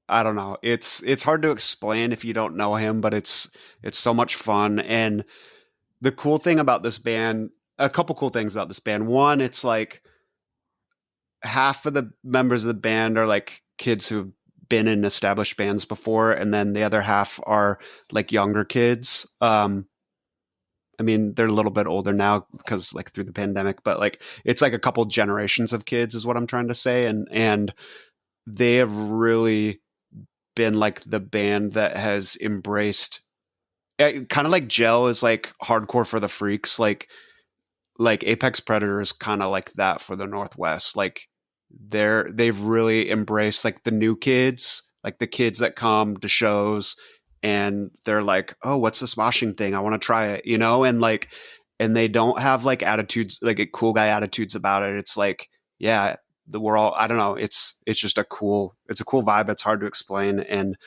I don't know. It's hard to explain if you don't know him, but it's so much fun. And the cool thing about this band, a couple cool things about this band. One, it's like half of the members of the band are like kids who've been in established bands before, and then the other half are like younger kids. I mean, they're a little bit older now because like through the pandemic, but like it's like a couple generations of kids is what I'm trying to say. And they have really been like the band that has embraced kind of like Gel is like hardcore for the freaks. Like Apex Predator is kind of like that for the Northwest. Like they've really embraced like the new kids, like the kids that come to shows and they're like, oh, what's this moshing thing? I want to try it, you know? And like, and they don't have like attitudes, like a cool guy attitudes about it. It's like, yeah, we're all, I don't know. It's just a cool vibe. It's hard to explain. And,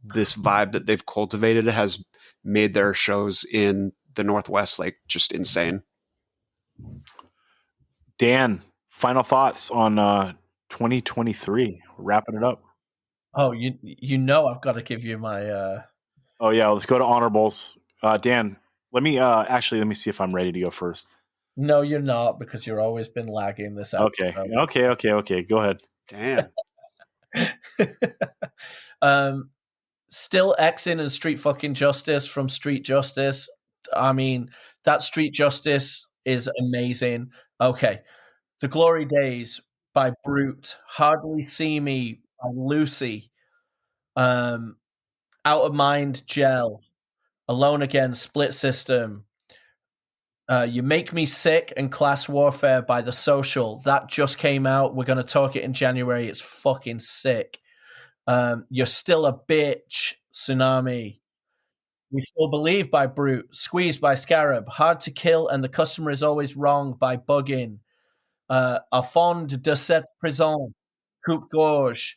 this vibe that they've cultivated has made their shows in the Northwest like just insane. Dan, final thoughts on 2023. Wrapping it up. Oh, you know I've got to give you my Oh yeah, let's go to honorables. Dan, let me see if I'm ready to go first. No, you're not, because you've always been lagging this episode. Okay. Go ahead. Damn. Still Xing and Street fucking Justice from Street Justice. I mean, that Street Justice is amazing. Okay. The Glory Days by Brute. Hardly See Me by Lucy. Out of Mind, Gel. Alone Again, Split System. You Make Me Sick and Class Warfare by The Social. That just came out. We're going to talk it in January. It's fucking sick. You're Still a Bitch, Tsunami. We Still Believe by Brute. Squeezed by Scarab. Hard to Kill and The Customer Is Always Wrong by Buggin. A Fond de cette Prison. Coupe Gorge.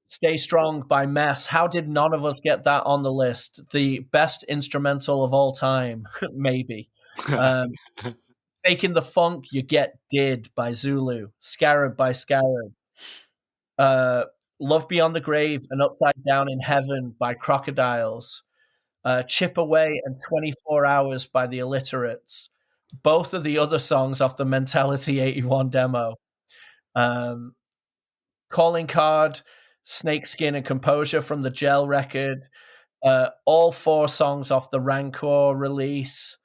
Stay Strong by Mess. How did none of us get that on the list? The best instrumental of all time, maybe. Faking the Funk, You Get Did by Zulu. Scarab by Scarab. Love Beyond the Grave and Upside Down in Heaven by Crocodiles. Chip Away and 24 Hours by The Illiterates. Both of the other songs off the Mentality 81 demo. Calling Card, Snakeskin and Composure from the Gel record. All 4 songs off the Rancor release.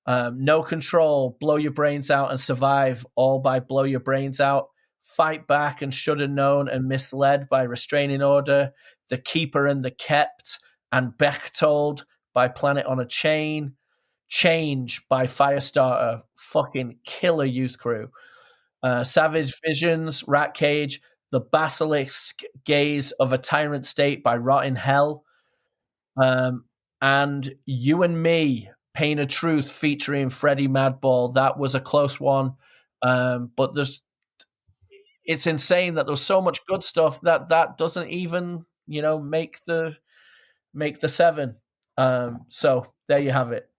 No Control, Blow Your Brains Out and Survive, all by Blow Your Brains Out. Fight Back and Should Have Known and Misled by Restraining Order. The Keeper and the Kept and Bechtold by Planet on a Chain. Change by Firestarter, fucking killer youth crew. Savage Visions, Rat Cage. The Basilisk Gaze of a Tyrant State by Rotten Hell. And You and Me, Pain of Truth featuring Freddie Madball. That was a close one. But it's insane that there's so much good stuff that doesn't even, make the 7. So there you have it.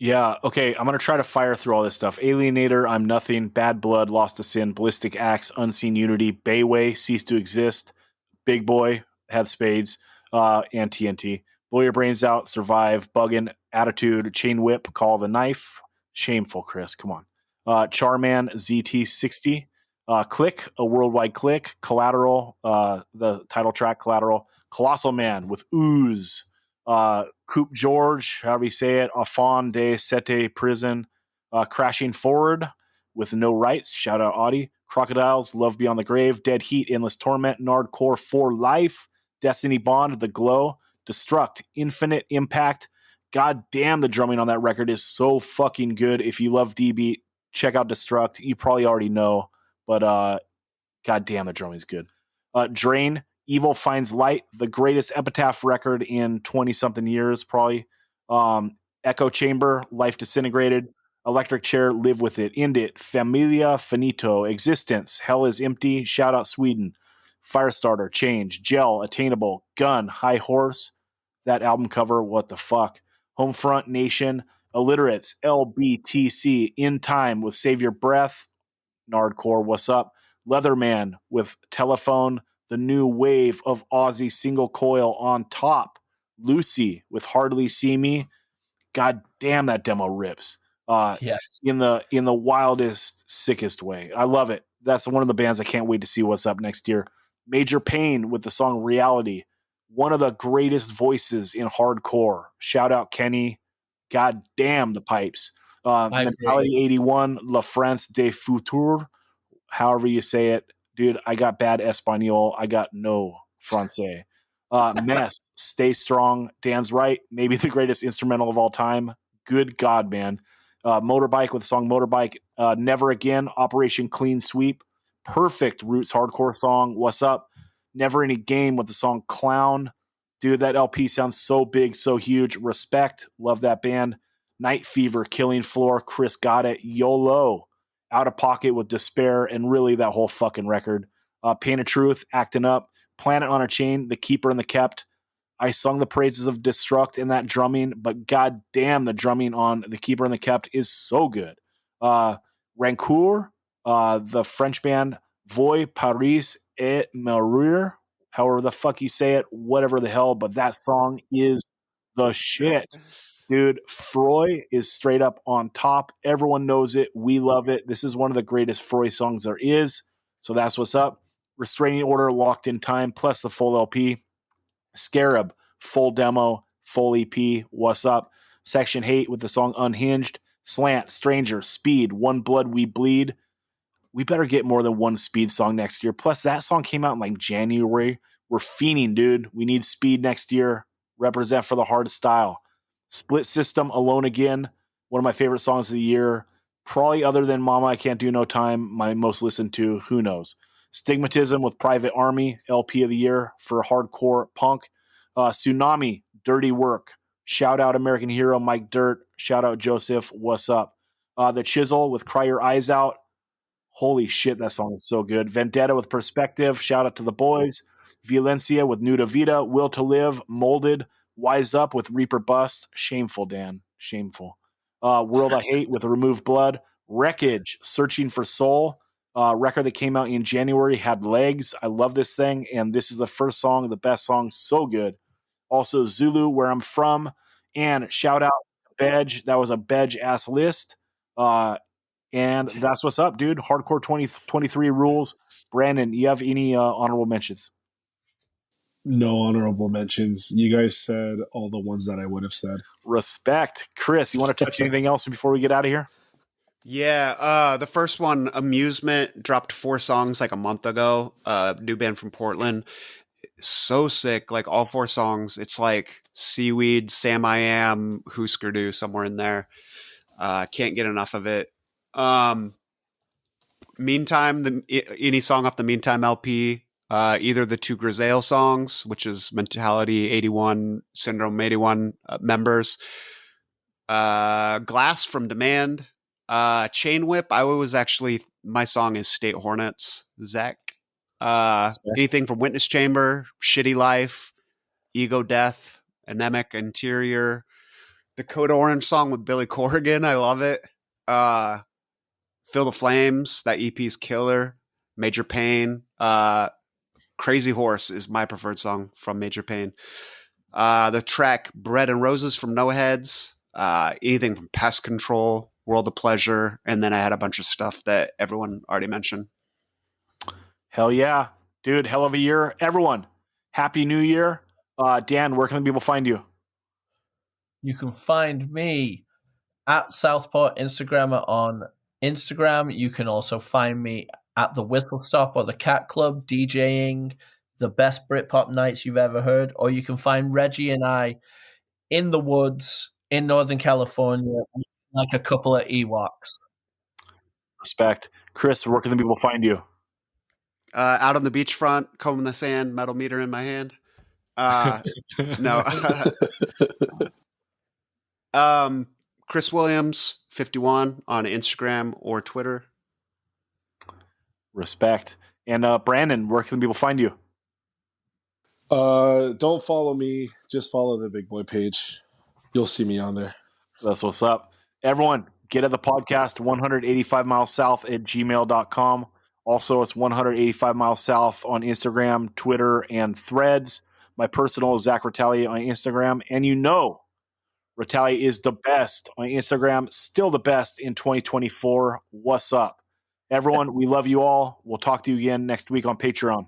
Yeah, okay, I'm going to try to fire through all this stuff. Alienator, I'm Nothing, Bad Blood, Lost to Sin, Ballistic Axe, Unseen Unity, Bayway, Cease to Exist, Big Boy, Have Spades, and TNT. Blow Your Brains Out, Survive, Buggin', Attitude, Chain Whip, Call the Knife. Shameful, Chris. Come on. Charman, ZT60. Click, A Worldwide Click. Collateral, the title track, Collateral. Colossal Man with Ooze. Coupe George, however you say it. Afon de Sete Prison. Crashing Forward with No Rights. Shout out Audie. Crocodiles, Love Beyond the Grave. Dead Heat, Endless Torment. Nardcore for Life. Destiny Bond, The Glow. Destruct, Infinite Impact. God damn, the drumming on that record is so fucking good. If you love D-Beat, check out Destruct. You probably already know, but God damn, the drumming is good. Drain, Evil Finds Light, the greatest Epitaph record in 20-something years, probably. Echo Chamber, Life Disintegrated. Electric Chair, Live With It. End It, Familia Finito. Existence, Hell Is Empty. Shout out Sweden. Firestarter, Change. Gel, Attainable. Gun, High Horse. That album cover, what the fuck. Homefront Nation, Illiterates, LBTC, In Time with Save Your Breath. Nardcore, what's up? Leatherman with Telephone, the new wave of Aussie single coil on top. Lucy with Hardly See Me. God damn, that demo rips. Yes. In the wildest, sickest way. I love it. That's one of the bands I can't wait to see what's up next year. Major Pain with the song Reality. One of the greatest voices in hardcore. Shout out Kenny. God damn the pipes. Mentality 81, La France de Futur. However you say it. Dude, I got bad Espanol. I got no Francais. Mess, Stay Strong. Dan's right. Maybe the greatest instrumental of all time. Good God, man. Motorbike with the song Motorbike. Never Again. Operation Clean Sweep. Perfect Roots hardcore song. What's up? Never Any Game with the song Clown. Dude, that LP sounds so big, so huge. Respect. Love that band. Night Fever, Killing Floor. Chris got it. YOLO. Out of Pocket with Despair, and really that whole fucking record. Pain of Truth, Acting Up. Planet on a Chain, The Keeper and the Kept. I sung the praises of Destruct in that drumming, but god damn, the drumming on The Keeper and the Kept is so good. Rancour, the French band Voix, Paris et Mourir, however the fuck you say it, whatever the hell, but that song is the shit. Dude, Froy is straight up on top. Everyone knows it. We love it. This is one of the greatest Froy songs there is. So that's what's up. Restraining Order, Locked in Time, plus the full LP. Scarab, full demo, full EP. What's up? Section Hate with the song Unhinged. Slant, Stranger, Speed, One Blood We Bleed. We better get more than one Speed song next year. Plus, that song came out in like January. We're fiending, dude. We need Speed next year. Represent for the hard style. Split System, Alone Again. One of my favorite songs of the year. Probably other than Mama, I Can't Do No Time, my most listened to. Who knows? Stigmatism with Private Army, LP of the year for hardcore punk. Tsunami, Dirty Work. Shout out American Hero, Mike Dirt. Shout out Joseph. What's up? The Chisel with Cry Your Eyes Out. Holy shit, that song is so good. Vendetta with Perspective. Shout out to the boys. Violencia with Nuda Vida. Will to Live. Molded. Wise Up with Reaper Bust. Shameful, Dan. Shameful. World I Hate with Remove Blood. Wreckage. Searching for Soul. Record that came out in January. Had legs. I love this thing. And this is the first song, the best song. So good. Also Zulu, Where I'm From. And shout out Bedge. That was a Bedge ass list. And that's what's up, dude. Hardcore 2023 rules. Brandon, you have any honorable mentions? No honorable mentions. You guys said all the ones that I would have said. Respect. Chris, you want to touch anything else before we get out of here? Yeah, the first one, Amusement, dropped 4 songs like a month ago. New band from Portland. So sick, like all 4 songs. It's like Seaweed, Sam I Am, Husker Du, somewhere in there. Can't get enough of it. Meantime, any song off the Meantime LP, either the 2 Grisaille songs, which is Mentality 81, Syndrome 81 members, Glass from Demand, Chain Whip. My song is State Hornets, Zach. Anything from Witness Chamber, Shitty Life, Ego Death, Anemic Interior, the Code Orange song with Billy Corrigan. I love it. Feel the Flames, that EP's killer. Major Pain. Crazy Horse is my preferred song from Major Pain. The track Bread and Roses from No Heads, anything from Pest Control, World of Pleasure, and then I had a bunch of stuff that everyone already mentioned. Hell yeah. Dude, hell of a year. Everyone, Happy New Year. Dan, where can people find you? You can find me at Southport Instagrammer on Instagram. You can also find me at the Whistle Stop or the Cat Club DJing the best Britpop nights you've ever heard. Or you can find Reggie and I in the woods in Northern California like a couple of Ewoks. Respect. Chris, where can people find you? Out on the beachfront, combing the sand, metal meter in my hand. No. Chris Williams 51 on Instagram or Twitter. Respect. And Brandon, where can people find you? Don't follow me. Just follow the Big Boy page. You'll see me on there. That's what's up. Everyone, get at the podcast 185 miles south at gmail.com. Also, it's 185 miles south on Instagram, Twitter, and Threads. My personal is Zach Ratali on Instagram. And you know, Ratali is the best on Instagram, still the best in 2024. What's up? Everyone, we love you all. We'll talk to you again next week on Patreon.